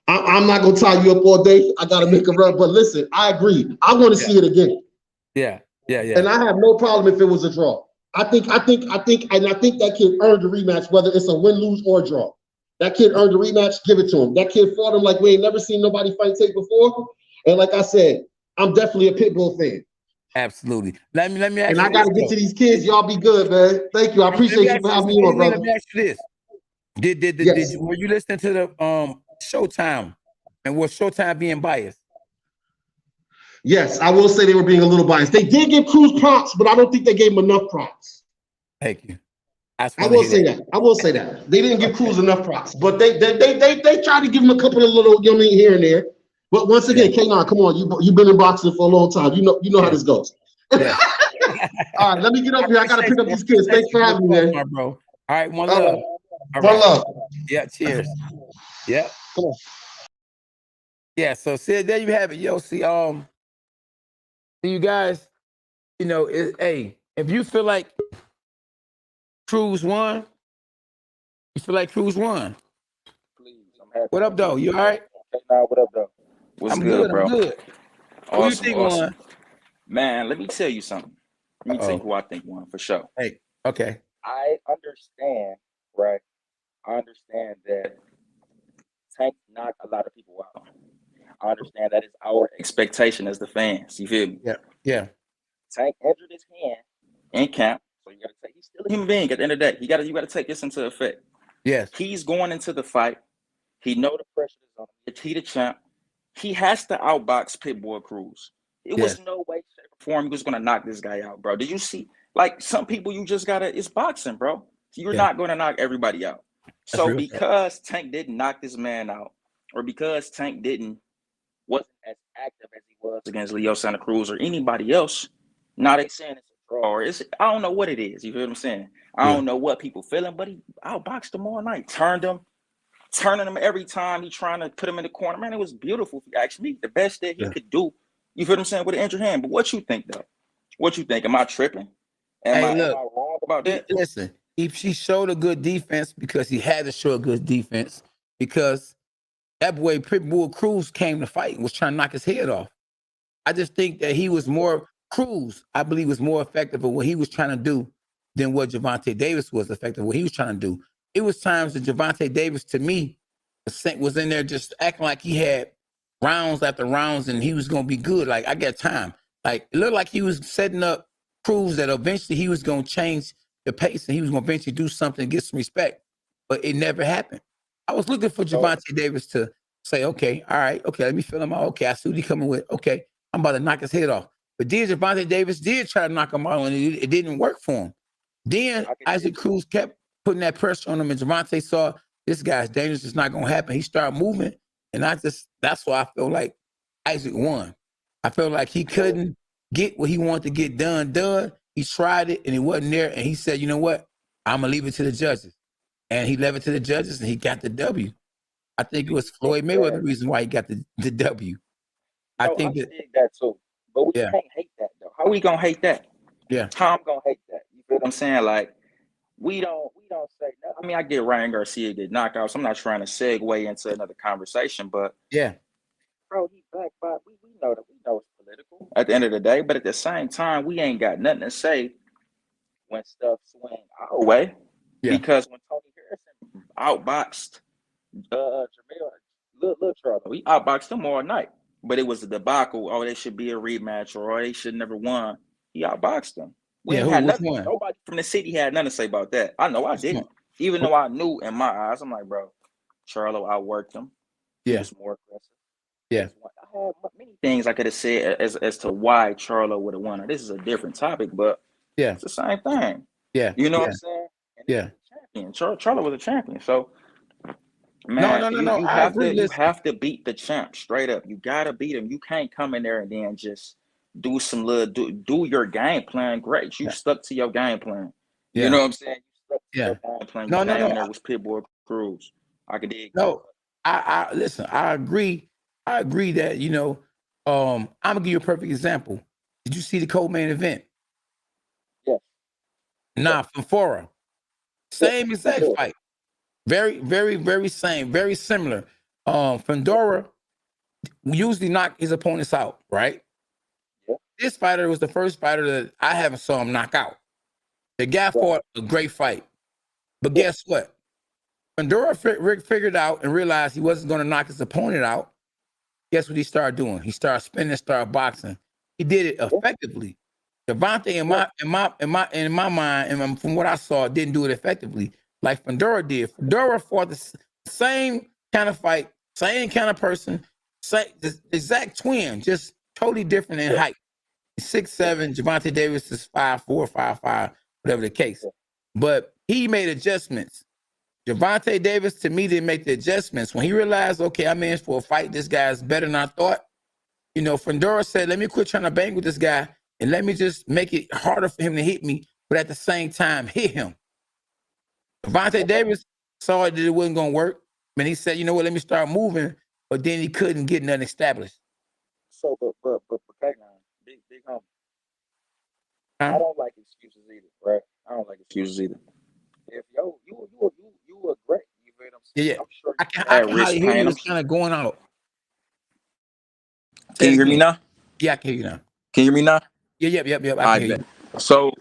I'm not gonna tie you up all day. I gotta make a run, but listen, I agree. I want to see it again. Yeah. And I have no problem if it was a draw. I think that kid earned the rematch, whether it's a win, lose, or draw. That kid earned the rematch. Give it to him. That kid fought him like we ain't never seen nobody fight Tank before. And like I said, I'm definitely a Pitbull fan. Absolutely. Let me ask you. And I gotta get to these kids. Y'all be good, man. Thank you. I appreciate you for having me on, brother. Let me ask you this: were you listening to the Showtime, and was Showtime being biased? Yes, I will say they were being a little biased. They did give Cruz props, but I don't think they gave him enough props. Thank you. I will say that. They didn't give Cruz enough props, but they tried to give him a couple of little here and there. But once again, K9, come on, you've been in boxing for a long time. You know how this goes. Yeah. All right, let me get up here. I gotta pick up these kids. Thanks for having me, man. My bro. All right, one love. One love. Yeah, cheers. Yeah. Come on. Yeah, so Sid, there you have it. Yo, see, you guys, hey, if you feel like Cruz won, Please, I'm happy. What up, though? You all right? What up, though? What's good, bro? I'm good. Awesome, Who you think won? Man, let me tell you something. Let me tell you who I think won for sure. Hey, okay. I understand, right? I understand that Tank knocked a lot of people out. I understand that is our expectation as the fans. You feel me? Yeah. Tank injured his hand in camp, so you got to take. He's still a human being. At the end of the day, you got to take this into effect. Yes. He's going into the fight. He know the pressure is on him. He the champ. He has to outbox Pitbull Cruz. It was no way, shape, or form he was going to knock this guy out, bro. Did you see? Like, some people, you just got to, it's boxing, bro. You're not going to knock everybody out. So because Tank didn't knock this man out, or because Tank wasn't as active as he was against Leo Santa Cruz or anybody else, now they saying it's a draw. Or I don't know what it is. You feel what I'm saying? I don't know what people feeling, but he outboxed him all night, turning him every time. He trying to put him in the corner. Man, it was beautiful. If you ask me, the best that he could do. You feel what I'm saying? With an injured hand. But what you think, though? What you think? Am I tripping? Am I wrong about that? Listen, he showed a good defense because he had to show a good defense because that boy Pitbull Cruz came to fight and was trying to knock his head off. I just think that he was more Cruz. I believe was more effective at what he was trying to do than what Gervonta Davis was effective at what he was trying to do. It was times that Gervonta Davis, to me, was in there just acting like he had rounds after rounds and he was going to be good. Like, I got time. Like, it looked like he was setting up Cruz that eventually he was going to change the pace and he was going to eventually do something and get some respect. But it never happened. I was looking for Gervonta Davis to say, okay, all right, okay, let me feel him out. Okay, I see what he's coming with. Okay, I'm about to knock his head off. But then Gervonta Davis did try to knock him out and it didn't work for him. Then Isaac Cruz kept putting that pressure on him, and Gervonta saw this guy's dangerous. It's not going to happen. He started moving, and that's why I feel like Isaac won. I felt like he couldn't get what he wanted to get done. He tried it, and it wasn't there, and he said, you know what? I'm going to leave it to the judges. And he left it to the judges, and he got the W. I think it was Floyd Mayweather the reason why he got the W. I think that too. But we can't hate that, though. How we going to hate that? Yeah. How I'm going to hate that? You feel what I'm saying? Like, we don't say nothing. I mean, I get Ryan Garcia get knockouts. I'm not trying to segue into another conversation, but Yeah. bro, he back by we know that we know it's political at the end of the day, but at the same time, we ain't got nothing to say when stuff swing our way. Yeah. Because when Tony Harrison outboxed Jamil, look, Charlo, he outboxed him all night. But it was a debacle. Oh, they should be a rematch, or they should never won. He outboxed him. We Yeah, ain't had which nothing. one? Nobody from the city had nothing to say about that. I know I Which didn't. one? Even though I knew in my eyes, I'm like, bro, Charlo outworked him. He Yeah. was more aggressive. Yeah. I had many things I could have said as to why Charlo would have won. Now, this is a different topic, but Yeah. it's the same thing. Yeah. You know Yeah. what I'm saying? And Yeah. champion. Charlo was a champion. So No, man, no. you I have agree. to Listen. beat the champ straight up. You gotta beat him. You can't come in there and then just do some little do your game plan. Great. You Yeah. stuck to your game plan. You Yeah. know what I'm saying? You stuck to Yeah. your game plan. No, You no, came no. in there with Pitbull Cruz. I could dig. No. I listen, I agree. I agree that, I'm gonna give you a perfect example. Did you see the co-main event? Yeah. Nah, from Fora. Same exact fight. Very, very, very same, very similar. Fundora usually knock his opponents out, right? Yeah. This fighter was the first fighter that I haven't saw him knock out. The guy fought a great fight. But guess what? Fundora figured out and realized he wasn't going to knock his opponent out. Guess what he started doing? He started spinning, started boxing. He did it effectively. Devontae, in my mind, and from what I saw, didn't do it effectively like Fundora did. Fundora fought the same kind of fight, same kind of person, the exact twin, just totally different in height. 6'7", Gervonta Davis is 5'4", 5'5", whatever the case. But he made adjustments. Gervonta Davis, to me, didn't make the adjustments. When he realized, okay, I'm in for a fight, this guy's better than I thought. Fundora said, let me quit trying to bang with this guy and let me just make it harder for him to hit me, but at the same time, hit him. Gervonta Davis saw that it wasn't going to work. And he said, you know what, let me start moving. But then he couldn't get nothing established. So, but Canine, big homie. I don't like excuses either, right? I don't like excuses either. If you were great, you made them. Yeah. I'm sure I can hardly hear you. It's kind of going out. Can you hear me now? Yeah, I can hear you now. Can you hear me now? Yeah. I can hear you. So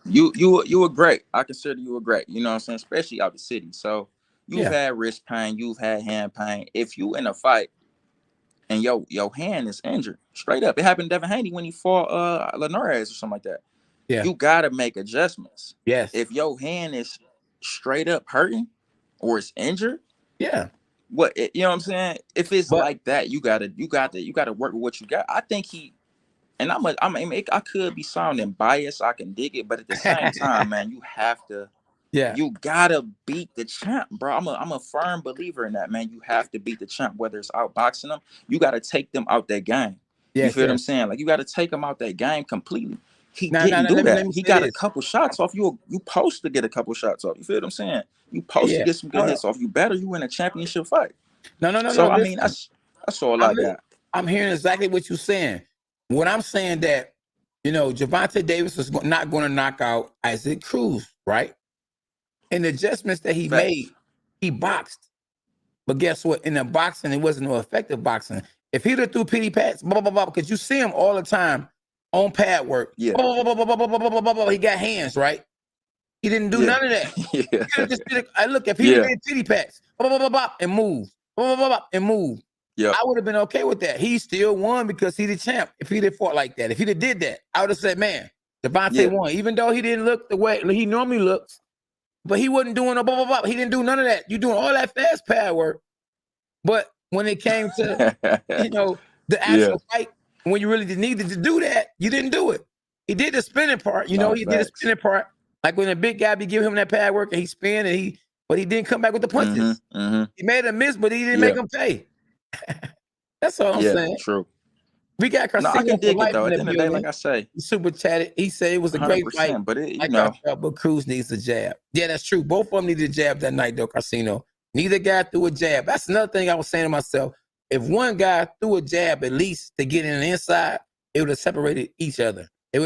you were great. I consider you were great. You know what I'm saying? Especially out the city. So you've had wrist pain, you've had hand pain. If you in a fight and your hand is injured, straight up, it happened to Devin Haney when he fought Linares or something like that. Yeah. You gotta make adjustments. Yes. If your hand is straight up hurting or it's injured, yeah. What you know what I'm saying? If it's like that, you gotta work with what you got. I think and I could be sounding biased, I can dig it, but at the same time, man, you have to you gotta beat the champ, bro. I'm a firm believer in that, man. You have to beat the champ, whether it's outboxing them, you gotta take them out that game. You feel what I'm saying? Like you gotta take them out that game completely. He didn't do that. He got a couple shots off. You supposed to get a couple shots off. You feel what I'm saying? You supposed to get some good hits off. You better you win a championship fight. No. So I mean that's all I got. I'm hearing exactly what you're saying. What I'm saying that, Gervonta Davis was not going to knock out Isaac Cruz, right? And the adjustments that he made, he boxed. But guess what? In the boxing, it wasn't no effective boxing. If he'd have threw pity pats, because you see him all the time on pad work. Yeah. He got hands, right? He didn't do none of that. Yeah. Just look, if he did pity pats, and move, and move. Yeah. I would have been okay with that. He still won because he the champ. If he'd have fought like that, if he'd have did that, I would have said, man, Devontae won. Even though he didn't look the way he normally looks, but he wasn't doing He didn't do none of that. You doing all that fast pad work. But when it came to, the actual fight, when you really needed to do that, you didn't do it. He did the spinning part. He did the spinning part. Like when a big guy be giving him that pad work and he spin but he didn't come back with the punches. He made a miss, but he didn't make him pay. That's all I'm saying. True. We got Casino I can dig it though. At the end of the day, building. like I say, He super chatted. He said it was a great fight. But but Cruz needs a jab. Yeah, that's true. Both of them needed a jab that night, though. Casino. Neither guy threw a jab. That's another thing I was saying to myself. If one guy threw a jab at least to get in the inside, it would have separated each other. I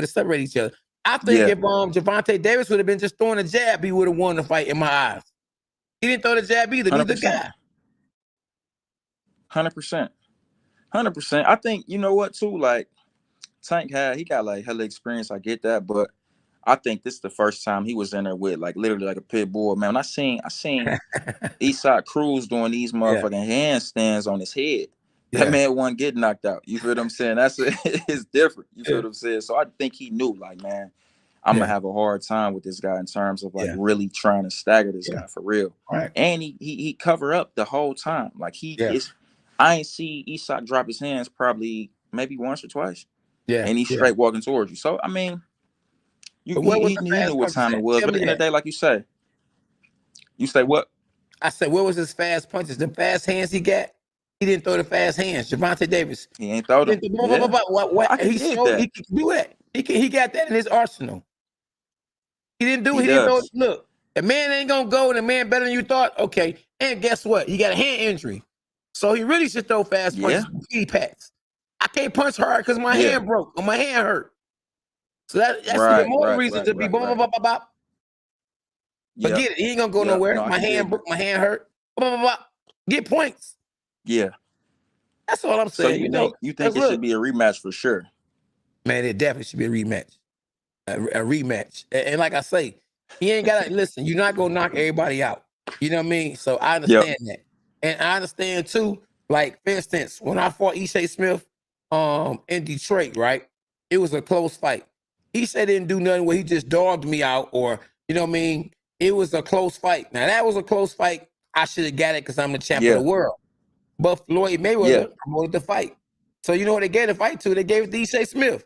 think if Gervonta Davis would have been just throwing a jab, he would have won the fight in my eyes. He didn't throw the jab either. Neither 100%. guy. 100%. 100%. I think, you know what, too, like, Tank he got like hella experience. I get that, but I think this is the first time he was in there with like literally like a pit bull, man. When I seen Issac Cruz doing these motherfucking handstands on his head. That man wasn't getting knocked out. You feel what I'm saying? It's different. You feel what I'm saying? So I think he knew, like, man, I'm gonna have a hard time with this guy in terms of like really trying to stagger this guy for real. Right. And he cover up the whole time. Like I ain't see Issac drop his hands probably maybe once or twice. Yeah. And he's straight walking towards you. So I mean, he knew what time it was. But at the end of the day, like you say what? I said, where was his fast punches? The fast hands he got? He didn't throw the fast hands. Gervonta Davis. He ain't throw them. What? He showed he can do that. He got that in his arsenal. He didn't do. He didn't throw. Look, the man ain't gonna go, and the man better than you thought. Okay, and guess what? He got a hand injury, so he really should throw fast punches, pats. I can't punch hard because my hand broke or my hand hurt. So that's even more reason to be bop, bop, bop, bop. Forget it. He ain't gonna go nowhere. My hand broke. My hand hurt. Bop, bop, bop. Get points. Yeah. That's all I'm saying. So you think it should be a rematch for sure? Man, it definitely should be a rematch. A rematch. And like I say, he ain't got to listen. You're not gonna knock everybody out. You know what I mean? So I understand that, and I understand too. Like for instance, when I fought Issac Smith, in Detroit, right? It was a close fight. Issac didn't do nothing where he just dogged me out, or you know what I mean. It was a close fight. Now that was a close fight. I should have got it because I'm the champ of the world. But Floyd Mayweather promoted the fight. So you know what they gave the fight to? They gave it to Issac Smith.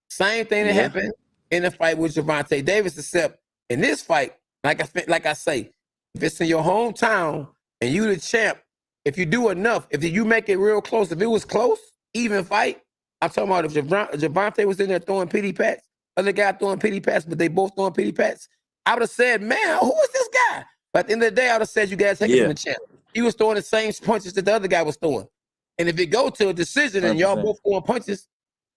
Same thing that happened in the fight with Gervonta Davis, except in this fight, like I say, if it's in your hometown and you the champ, if you do enough, if you make it real close, if it was close, even fight, I'm talking about if Gervonta was in there throwing pity pats, other guy throwing pity pats, but they both throwing pity pats, I would have said, man, who is this guy? But at the end of the day, I would have said, you guys take it from the champ. He was throwing the same punches that the other guy was throwing. And if it go to a decision and y'all both throwing punches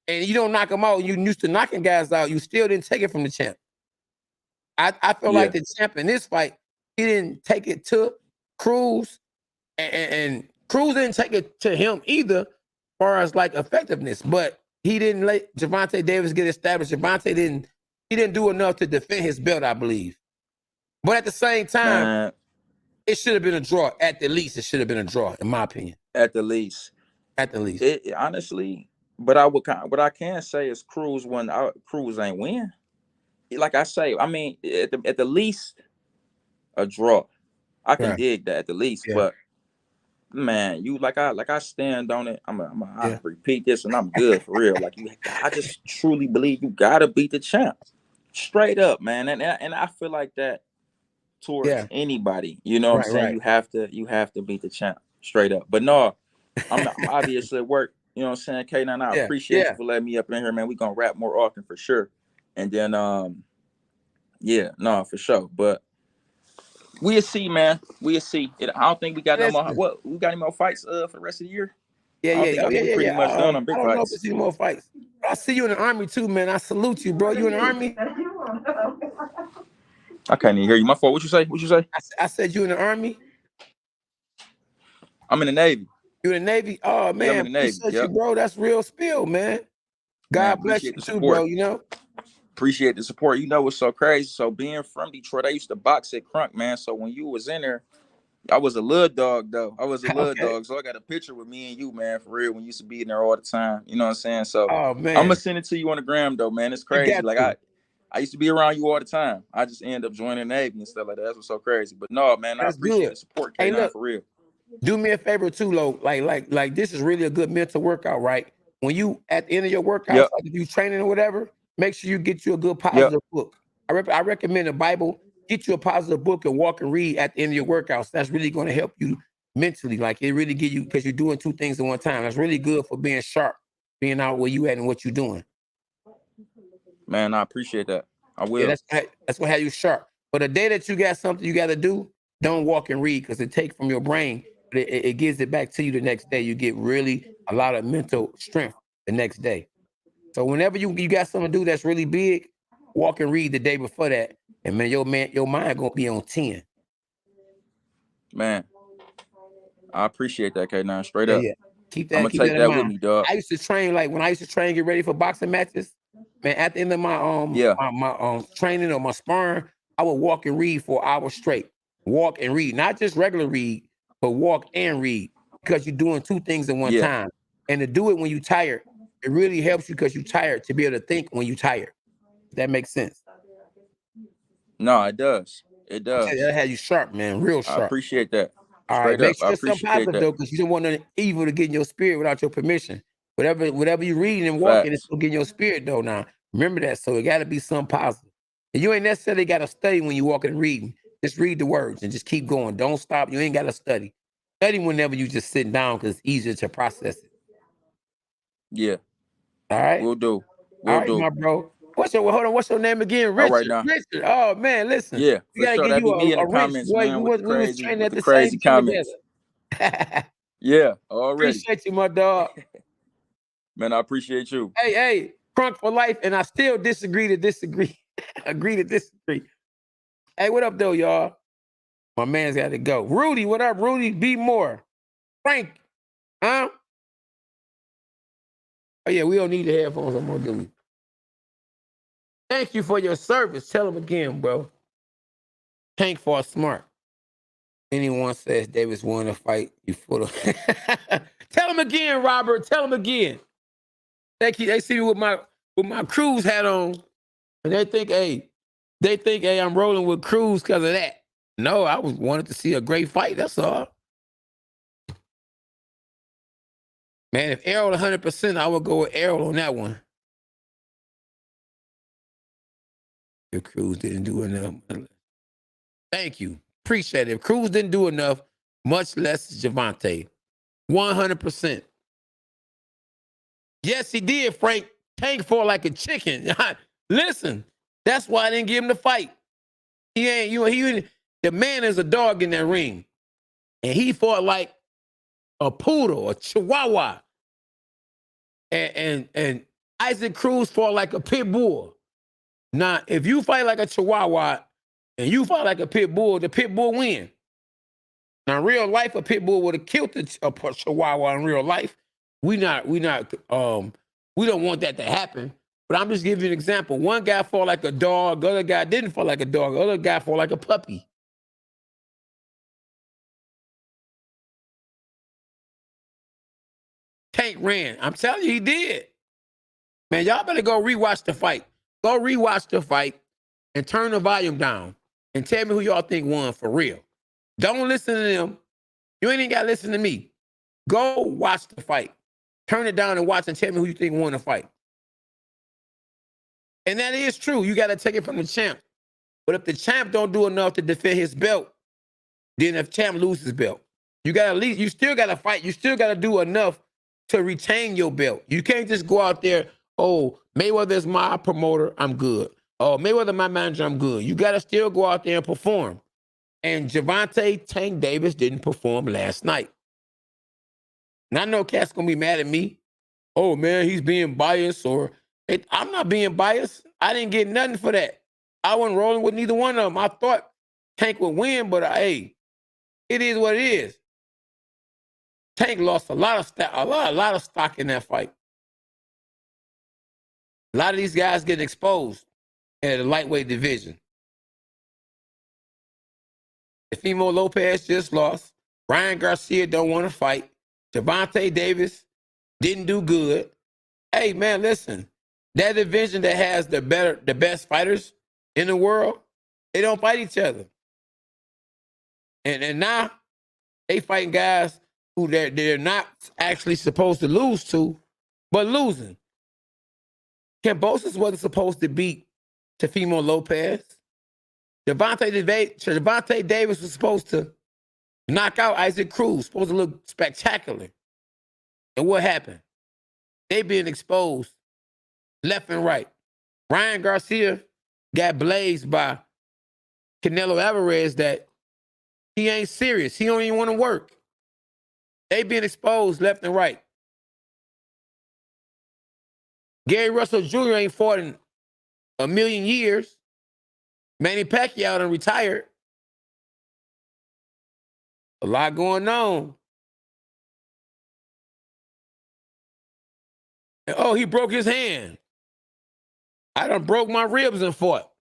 and you don't knock them out, you used to knocking guys out, you still didn't take it from the champ. I feel like the champ in this fight, he didn't take it to Cruz, and Cruz didn't take it to him either, as far as like effectiveness. But he didn't let Gervonta Davis get established. Gervonta didn't do enough to defend his belt, I believe. But at the same time, it should have been a draw. At the least, it should have been a draw, in my opinion. At the least. Honestly, but what I can say is Cruz ain't win. Like I say, I mean, at the least, a draw. I can dig that at the least, but man, I stand on it. I repeat this, and I'm good for real. Like I just truly believe you gotta beat the champ, straight up, man. And I feel like that towards anybody. You know what I'm saying? You have to beat the champ, straight up. But no, I'm obviously at work. You know what I'm saying? Canine, I appreciate you for letting me up in here, man. We gonna rap more often for sure. And then for sure. But we'll see, man. We'll see. I don't think we got no more. We got any more fights for the rest of the year? I think we're pretty much done on big fights. I don't know if there's any more fights. I see you in the Army too, man. I salute you, bro. You in the Army? I can't even hear you. My fault. What you say? I said you in the Army? I'm in the Navy. You in the Navy? Oh man, I'm in the Navy. You, bro. That's real spill, man. God bless you too, bro. You know. Appreciate the support. You know what's so crazy? So being from Detroit, I used to box at Crunk, man. So when you was in there, I was a little dog though. I was a little dog. So I got a picture with me and you, man, for real. When you used to be in there all the time. You know what I'm saying? So I'm gonna send it to you on the gram though, man. It's crazy. Like I used to be around you all the time. I just end up joining the Navy and stuff like that. That's what's so crazy. But no, man, I appreciate the support, K9, look, for real. Do me a favor too, Lo. Like this is really a good mental workout, right? When you at the end of your workout, like if you training or whatever, make sure you get you a good positive book. I recommend a Bible. Get you a positive book and walk and read at the end of your workouts. That's really going to help you mentally. Like it really give you, because you're doing two things at one time. That's really good for being sharp, being out where you at and what you're doing. Man, I appreciate that. I will. Yeah, that's gonna have you sharp. But the day that you got something you got to do, don't walk and read, because it takes from your brain. It gives it back to you the next day. You get really a lot of mental strength the next day. So whenever you got something to do that's really big, walk and read the day before that, and man, your mind gonna be on 10. Man, I appreciate that, K9. Straight Yeah, up. yeah. Keep I'm that, gonna keep take that in that with mind. me, dog. I used to train, like when I used to train, get ready for boxing matches. Man, at the end of Yeah. my training or my sparring, I would walk and read for an hour straight. Walk and read, not just regular read, but walk and read, because you're doing two things at one Yeah. time. And to do it when you're tired, it really helps you because you're tired to be able to think when you're tired. If that makes sense. No, it does. It I'm telling you, does. that had you sharp, man, real I sharp. appreciate that. All right, Straight make up. I sure it's something appreciate positive that. though, because you don't want nothing evil to get in your spirit without your permission. Whatever you're reading and walking, it's Facts. gonna get in your spirit though. Now, remember that. So it got to be something positive. And you ain't necessarily got to study when you're walking and reading. Just read the words and just keep going. Don't stop. You ain't got to study. Study whenever you just sitting down because it's easier to process it. Yeah. All right. We'll do. All We'll right, do. my bro. Hold on. What's your name again? All right Richard. now. Richard. Oh man, listen. Yeah, We for gotta sure. give That'd you be me in the a Rich comments, boy. man, with the We was crazy, training with at the the same crazy gym comments. together. Yeah, already. Appreciate you, my dog. Man, I appreciate you. Hey, crunk for life, and I still disagree to disagree. Agree to disagree. Hey, what up, though, y'all? My man's got to go. Rudy, what up, Rudy? Be more. Frank, huh? Oh, yeah, we don't need the headphones anymore, do we? Thank you for your service. Tell him again, bro. Tank for smart. Anyone says Davis won a fight, you full of. Tell him again, Robert. Tell him again. They see me with my Cruz hat on, and they think, hey, I'm rolling with Cruz because of that. No, I wanted to see a great fight. That's all. Man, if Errol 100%, I would go with Errol on that one. If Cruz didn't do enough. Thank you. Appreciate it. If Cruz didn't do enough, much less Javante. 100%. Yes, he did, Frank. Tank fought like a chicken. Listen, that's why I didn't give him the fight. He ain't, the man is a dog in that ring. And he fought like a poodle, a chihuahua. And Isaac Cruz fought like a pit bull. Now, if you fight like a chihuahua and you fight like a pit bull, the pit bull win. Now, in real life, a pit bull would have killed a chihuahua in real life. We don't want that to happen. But I'm just giving you an example. One guy fought like a dog, the other guy didn't fight like a dog, the other guy fought like a puppy. Tank ran. I'm telling you, he did. Man, y'all better go rewatch the fight. Go rewatch the fight and turn the volume down and tell me who y'all think won for real. Don't listen to them. You ain't even got to listen to me. Go watch the fight. Turn it down and watch and tell me who you think won the fight. And that is true. You got to take it from the champ. But if the champ don't do enough to defend his belt, then if champ loses his belt, you still got to fight. You still got to do enough to retain your belt. You can't just go out there, oh, Mayweather's my promoter, I'm good. Oh, Mayweather my manager, I'm good. You got to still go out there and perform. And Javante Tank Davis didn't perform last night. And I know Cat's going to be mad at me. Oh, man, he's being biased I'm not being biased. I didn't get nothing for that. I wasn't rolling with neither one of them. I thought Tank would win, but hey, it is what it is. Tank lost a lot of stock in that fight. A lot of these guys getting exposed in the lightweight division. Efimo Lopez just lost. Ryan Garcia don't want to fight. Javante Davis didn't do good. Hey, man, listen. That division that has the best fighters in the world, they don't fight each other. And now they fighting guys who they're not actually supposed to lose to, but losing. Kambosos wasn't supposed to beat Teofimo Lopez. Javante Davis was supposed to knock out Isaac Cruz, supposed to look spectacular. And what happened? They being exposed left and right. Ryan Garcia got blazed by Canelo Alvarez that he ain't serious. He don't even want to work. They being exposed left and right. Gary Russell Jr. ain't fought in a million years. Manny Pacquiao done retired. A lot going on. And, oh, he broke his hand. I done broke my ribs and fought.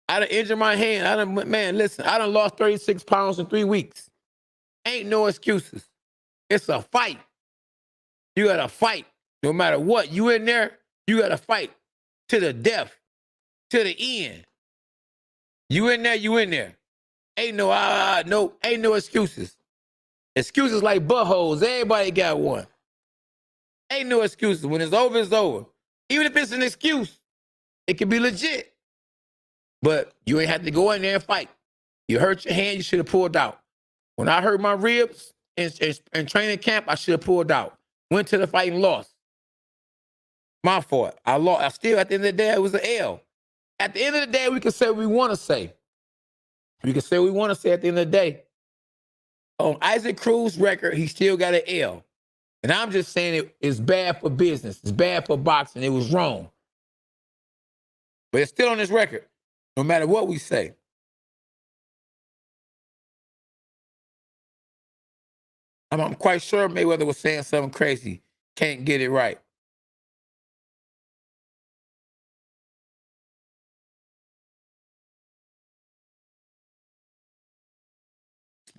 I done injured my hand. Man, listen, I done lost 36 pounds in 3 weeks. Ain't no excuses. It's a fight. You gotta fight. No matter what. You in there, you gotta fight. To the death. To the end. You in there, you in there. Ain't ain't no excuses. Excuses like buttholes. Everybody got one. Ain't no excuses. When it's over, it's over. Even if it's an excuse, it can be legit. But you ain't have to go in there and fight. You hurt your hand, you should have pulled out. When I hurt my ribs in training camp, I should have pulled out. Went to the fight and lost. My fault. I lost. I still, at the end of the day, it was an L. At the end of the day, we can say what we want to say. We can say what we want to say at the end of the day. On Isaac Cruz record, he still got an L. And I'm just saying it's bad for business. It's bad for boxing. It was wrong. But it's still on his record, no matter what we say. I'm quite sure Mayweather was saying something crazy. Can't get it right.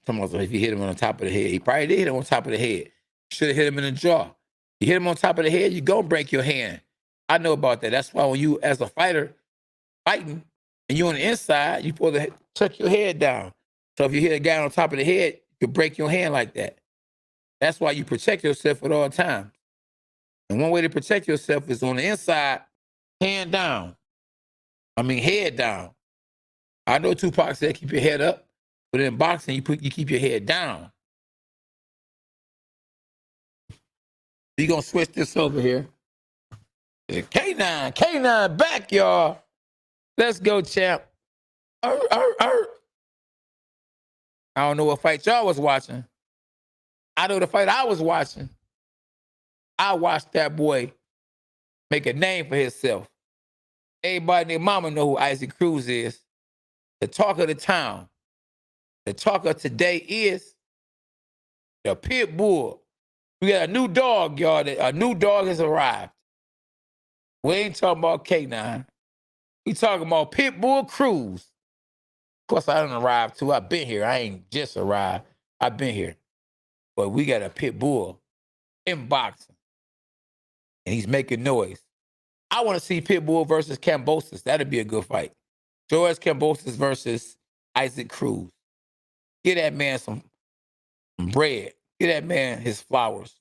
If he hit him on the top of the head, he probably did hit him on top of the head. Should have hit him in the jaw. You hit him on top of the head, you're going to break your hand. I know about that. That's why when you, as a fighter, fighting, and you're on the inside, you're supposed to tuck your head down. So if you hit a guy on top of the head, you can break your hand like that. That's why you protect yourself at all times. And one way to protect yourself is on the inside, hand down. Head down. I know Tupac said keep your head up, but in boxing, you keep your head down. We're going to switch this over here. Canine back, y'all. Let's go, champ. I don't know what fight y'all was watching. I know the fight I was watching. I watched that boy make a name for himself. Everybody and their mama know who Isaac Cruz is. The talk of the town. The talk of today is the pit bull. We got a new dog, y'all. A new dog has arrived. We ain't talking about Canine. We talking about Pit Bull Cruz. Of course, I done arrived too. I've been here. I ain't just arrived. I've been here. But we got a pit bull in boxing. And he's making noise. I want to see Pitbull versus Kambosos. That'd be a good fight. George Kambosos versus Isaac Cruz. Get that man some bread. Get that man his flowers.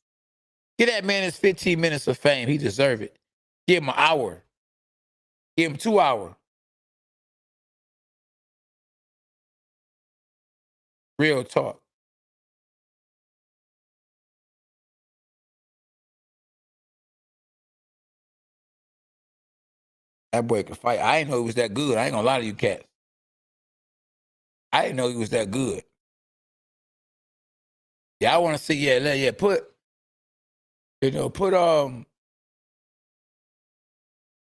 Get that man his 15 minutes of fame. He deserves it. Give him an hour. Give him 2 hours. Real talk. That boy could fight. I didn't know he was that good. I ain't gonna lie to you cats. I didn't know he was that good. Yeah, I want to see, put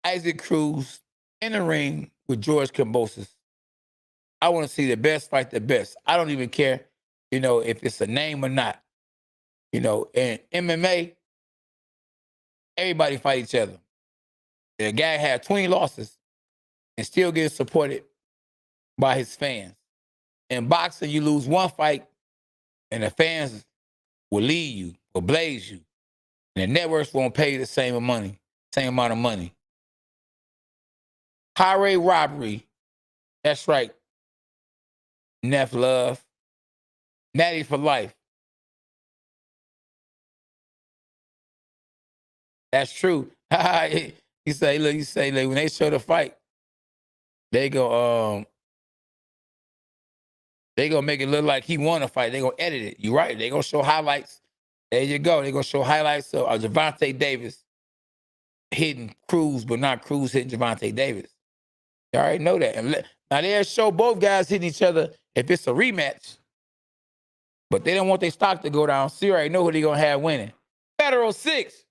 Isaac Cruz in the ring with George Kambosos. I want to see the best fight the best. I don't even care, if it's a name or not. In MMA, everybody fight each other. The guy had 20 losses and still getting supported by his fans. In boxing, you lose one fight and the fans will leave you, will blaze you. And the networks won't pay you the same amount of money. Highway robbery. That's right. Neff Love. Natty for life. That's true. You say, when they show the fight, they go make it look like he won a fight. They gonna edit it. You right. They gonna show highlights. There you go. They gonna show highlights of Gervonta Davis hitting Cruz, but not Cruz hitting Gervonta Davis. You already know that. And now they'll show both guys hitting each other if it's a rematch. But they don't want their stock to go down. So you already know who they're gonna have winning. Federal 6.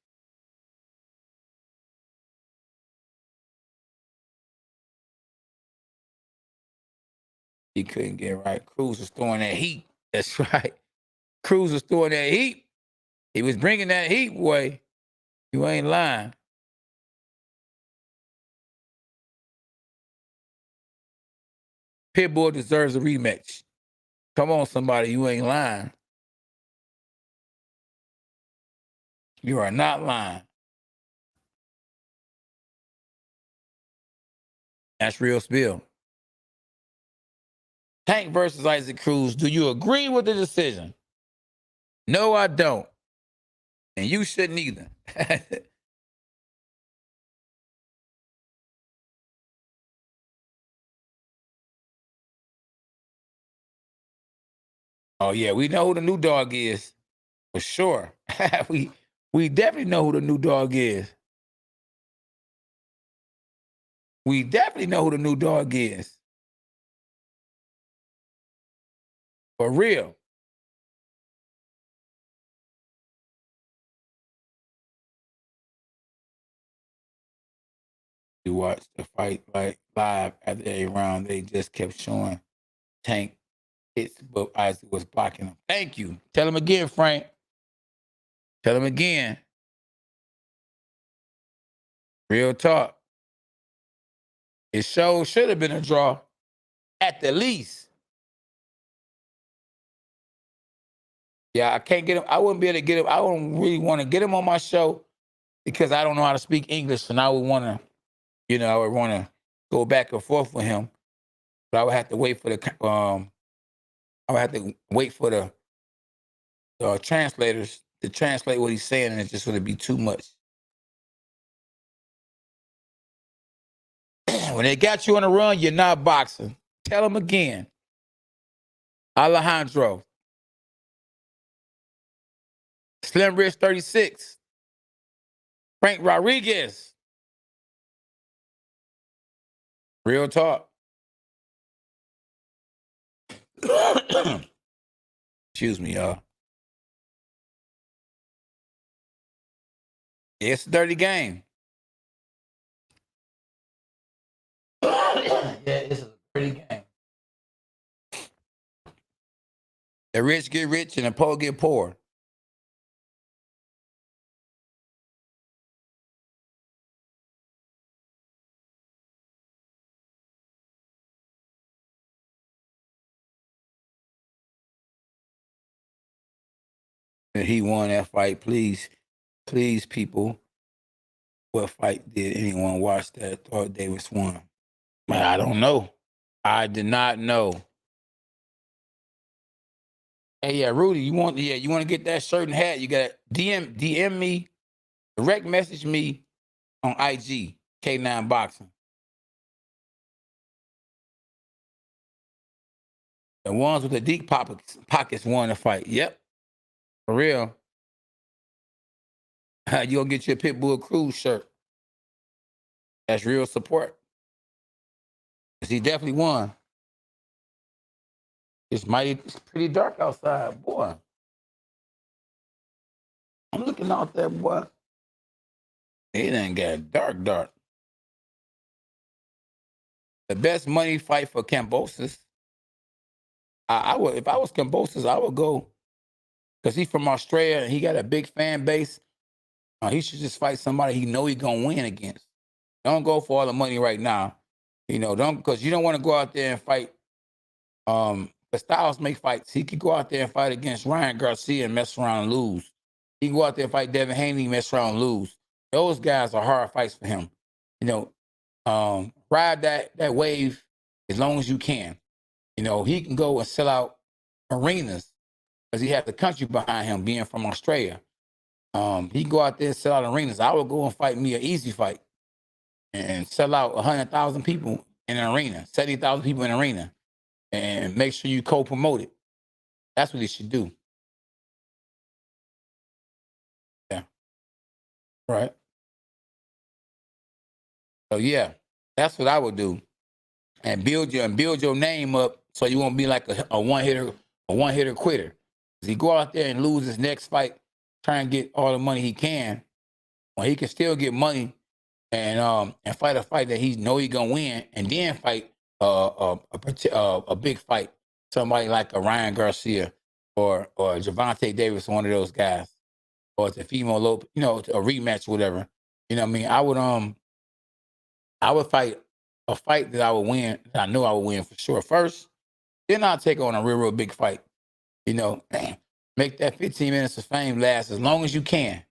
He couldn't get right. Cruz was throwing that heat. That's right. Cruz was throwing that heat. He was bringing that heat, boy. You ain't lying. Pitbull deserves a rematch. Come on, somebody. You ain't lying. You are not lying. That's real spill. Tank versus Isaac Cruz. Do you agree with the decision? No, I don't. And you shouldn't either. Oh, yeah, we know who the new dog is. For sure. we definitely know who the new dog is. We definitely know who the new dog is. For real. You watched the fight like live after every round. They just kept showing Tank hits, but Isaac was blocking him. Thank you. Tell him again, Frank. Tell him again. Real talk. It should have been a draw at the least. Yeah, I can't get him. I wouldn't be able to get him. I don't really want to get him on my show because I don't know how to speak English, and I would want to, I would want to go back and forth with him. But I would have to wait for the translators to translate what he's saying, and it's just going to be too much. When they got you on the run, you're not boxing. Tell them again. Alejandro. Slim Rich 36. Frank Rodriguez. Real talk. Excuse me, y'all. It's a dirty game. Yeah, it's a dirty game. The rich get rich and the poor get poor. And he won that fight. Please, people, what fight did anyone watch that thought Davis won? I don't know. I did not know. Hey, yeah, Rudy, you want to get that shirt and hat? You got to DM me, direct message me on IG, K9 Boxing. The ones with the deep pockets won the fight. Yep, for real. You gonna get your Pitbull Cruz shirt? That's real support. He definitely won. It's pretty dark outside, boy. I'm looking out there, boy. It ain't got dark. The best money fight for Cambosis. I would, if I was Cambosis, I would go because he's from Australia and he got a big fan base. He should just fight somebody he know he gonna win against. Don't go for all the money right now. Don't because you don't want to go out there and fight. But Styles make fights. He could go out there and fight against Ryan Garcia and mess around and lose. He can go out there and fight Devin Haney, mess around and lose. Those guys are hard fights for him. Ride that wave as long as you can. He can go and sell out arenas because he has the country behind him, being from Australia. He can go out there and sell out arenas. I would go and fight me an easy fight and sell out 100,000 people in an arena, 70,000 people in an arena, and make sure you co-promote it. That's what he should do. Yeah. Right. So yeah, that's what I would do. And build your name up so you won't be like a one-hitter quitter. If he go out there and lose his next fight, try and get all the money he can, well, he can still get money and fight a fight that he know he gonna win, and then fight a big fight, somebody like a Ryan Garcia, or Javante Davis, one of those guys, or it's a female Lopez, you know, a rematch, whatever. You know what I mean? I would fight a fight that I would win, that I know I would win for sure first. Then I'll take on a real big fight. You know, make that 15 minutes of fame last as long as you can.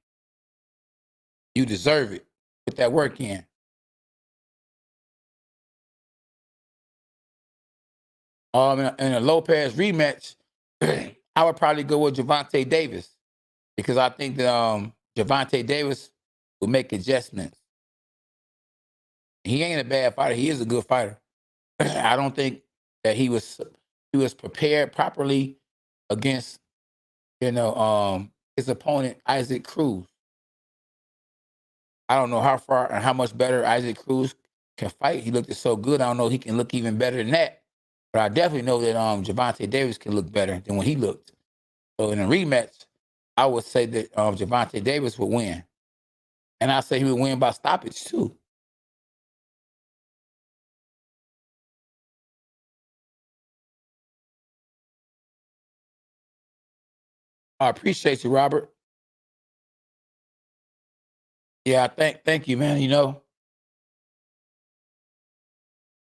You deserve it. Put that work in. In a Lopez rematch, I would probably go with Javante Davis because I think that Javante Davis will make adjustments. He ain't a bad fighter. He is a good fighter. I don't think that he was prepared properly against, you know, his opponent, Isaac Cruz. I don't know how far and how much better Isaac Cruz can fight. He looked so good. I don't know if he can look even better than that. But I definitely know that Javante Davis can look better than when he looked. So in a rematch, I would say that Javante Davis would win. And I say he would win by stoppage too. I appreciate you, Robert. Yeah, thank you, man. You know,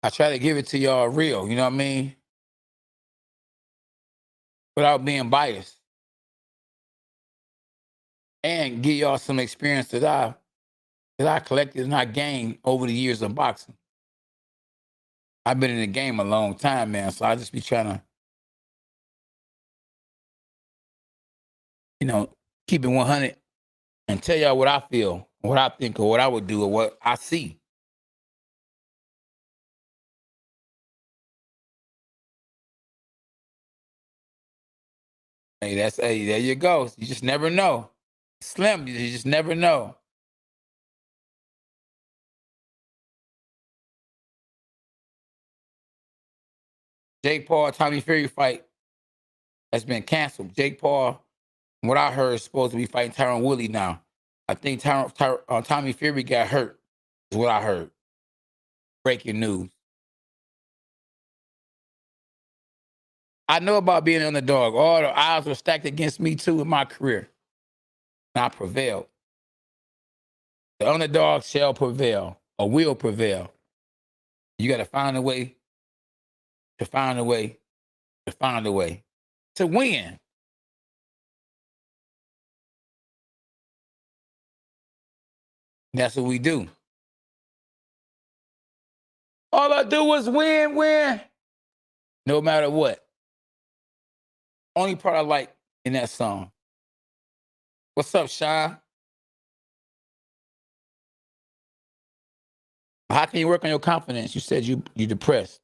I try to give it to y'all real, you know what I mean? Without being biased. And give y'all some experience that I collected and I gained over the years of boxing. I've been in the game a long time, man. So I just be trying to, you know, keep it 100 and tell y'all what I feel, what I think, or what I would do, or what I see. Hey, there you go. You just never know. Slim, you just never know. Jake Paul, Tommy Fury fight has been canceled. Jake Paul, from what I heard, is supposed to be fighting Tyron Woodley now. I think Tommy Fury got hurt, is what I heard. Breaking news. I know about being an underdog. All the odds were stacked against me too in my career. And I prevailed. The underdog shall prevail or will prevail. You got to find a way to find a way to find a way to win. That's what we do. All I do is win. No matter what. Only part I like in that song. What's up, Sean? How can you work on your confidence? You said you're depressed.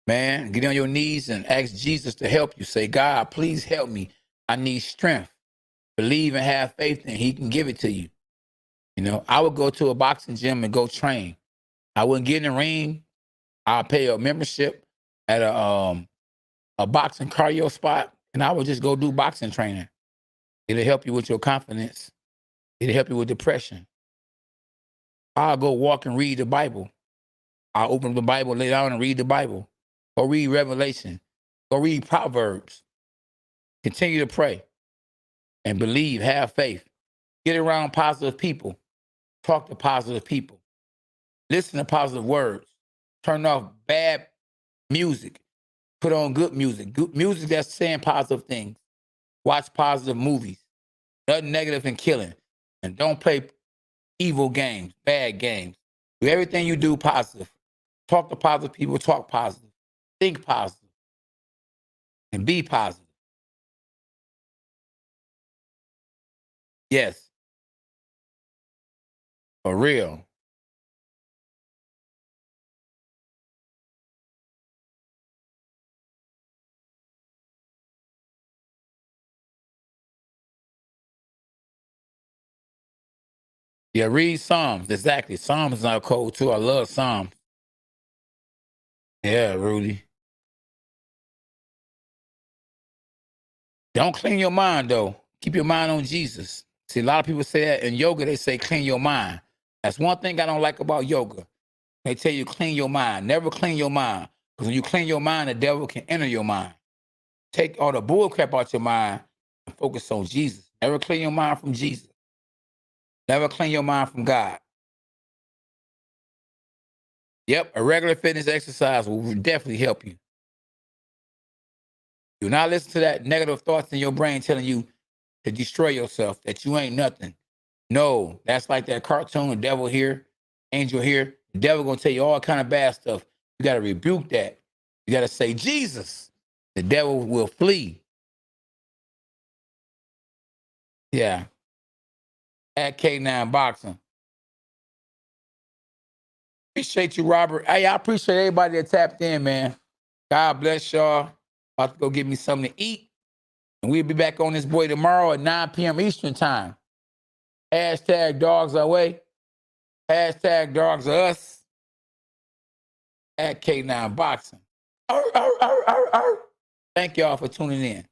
Man, get on your knees and ask Jesus to help you. Say, God, please help me. I need strength. Believe and have faith, and he can give it to you. You know, I would go to a boxing gym and go train. I wouldn't get in the ring. I'll pay a membership at a boxing cardio spot, and I would just go do boxing training. It'll help you with your confidence. It'll help you with depression. I'll go walk and read the Bible. I'll open the Bible, lay down and read the Bible. Go read Revelation. Go read Proverbs. Continue to pray and believe, have faith. Get around positive people. Talk to positive people. Listen to positive words. Turn off bad music. Put on good music. Good music that's saying positive things. Watch positive movies. Nothing negative and killing. And don't play evil games, bad games. Do everything you do positive. Talk to positive people. Talk positive. Think positive. And be positive. Yes. For real. Yeah, read Psalms. Exactly. Psalms are cool too. I love Psalms. Yeah, Rudy. Don't clean your mind, though. Keep your mind on Jesus. See, a lot of people say that in yoga, they say clean your mind. That's one thing I don't like about yoga. They tell you clean your mind. Never clean your mind. Because when you clean your mind, the devil can enter your mind. Take all the bull crap out your mind and focus on Jesus. Never clean your mind from Jesus. Never clean your mind from God. Yep, a regular fitness exercise will definitely help you. Do not listen to that negative thoughts in your brain telling you to destroy yourself, that you ain't nothing. No, that's like that cartoon, the devil here, angel here. The devil gonna tell you all kind of bad stuff. You gotta rebuke that. You gotta say Jesus. The devil will flee. Yeah. At K9 Boxing. Appreciate you, Robert. Hey, I appreciate everybody that tapped in, man. God bless y'all. About to go get me something to eat. And we'll be back on this boy tomorrow at 9 p.m. Eastern time. Hashtag dogs our way. Hashtag dogs are us. At K9 Boxing. Thank y'all for tuning in.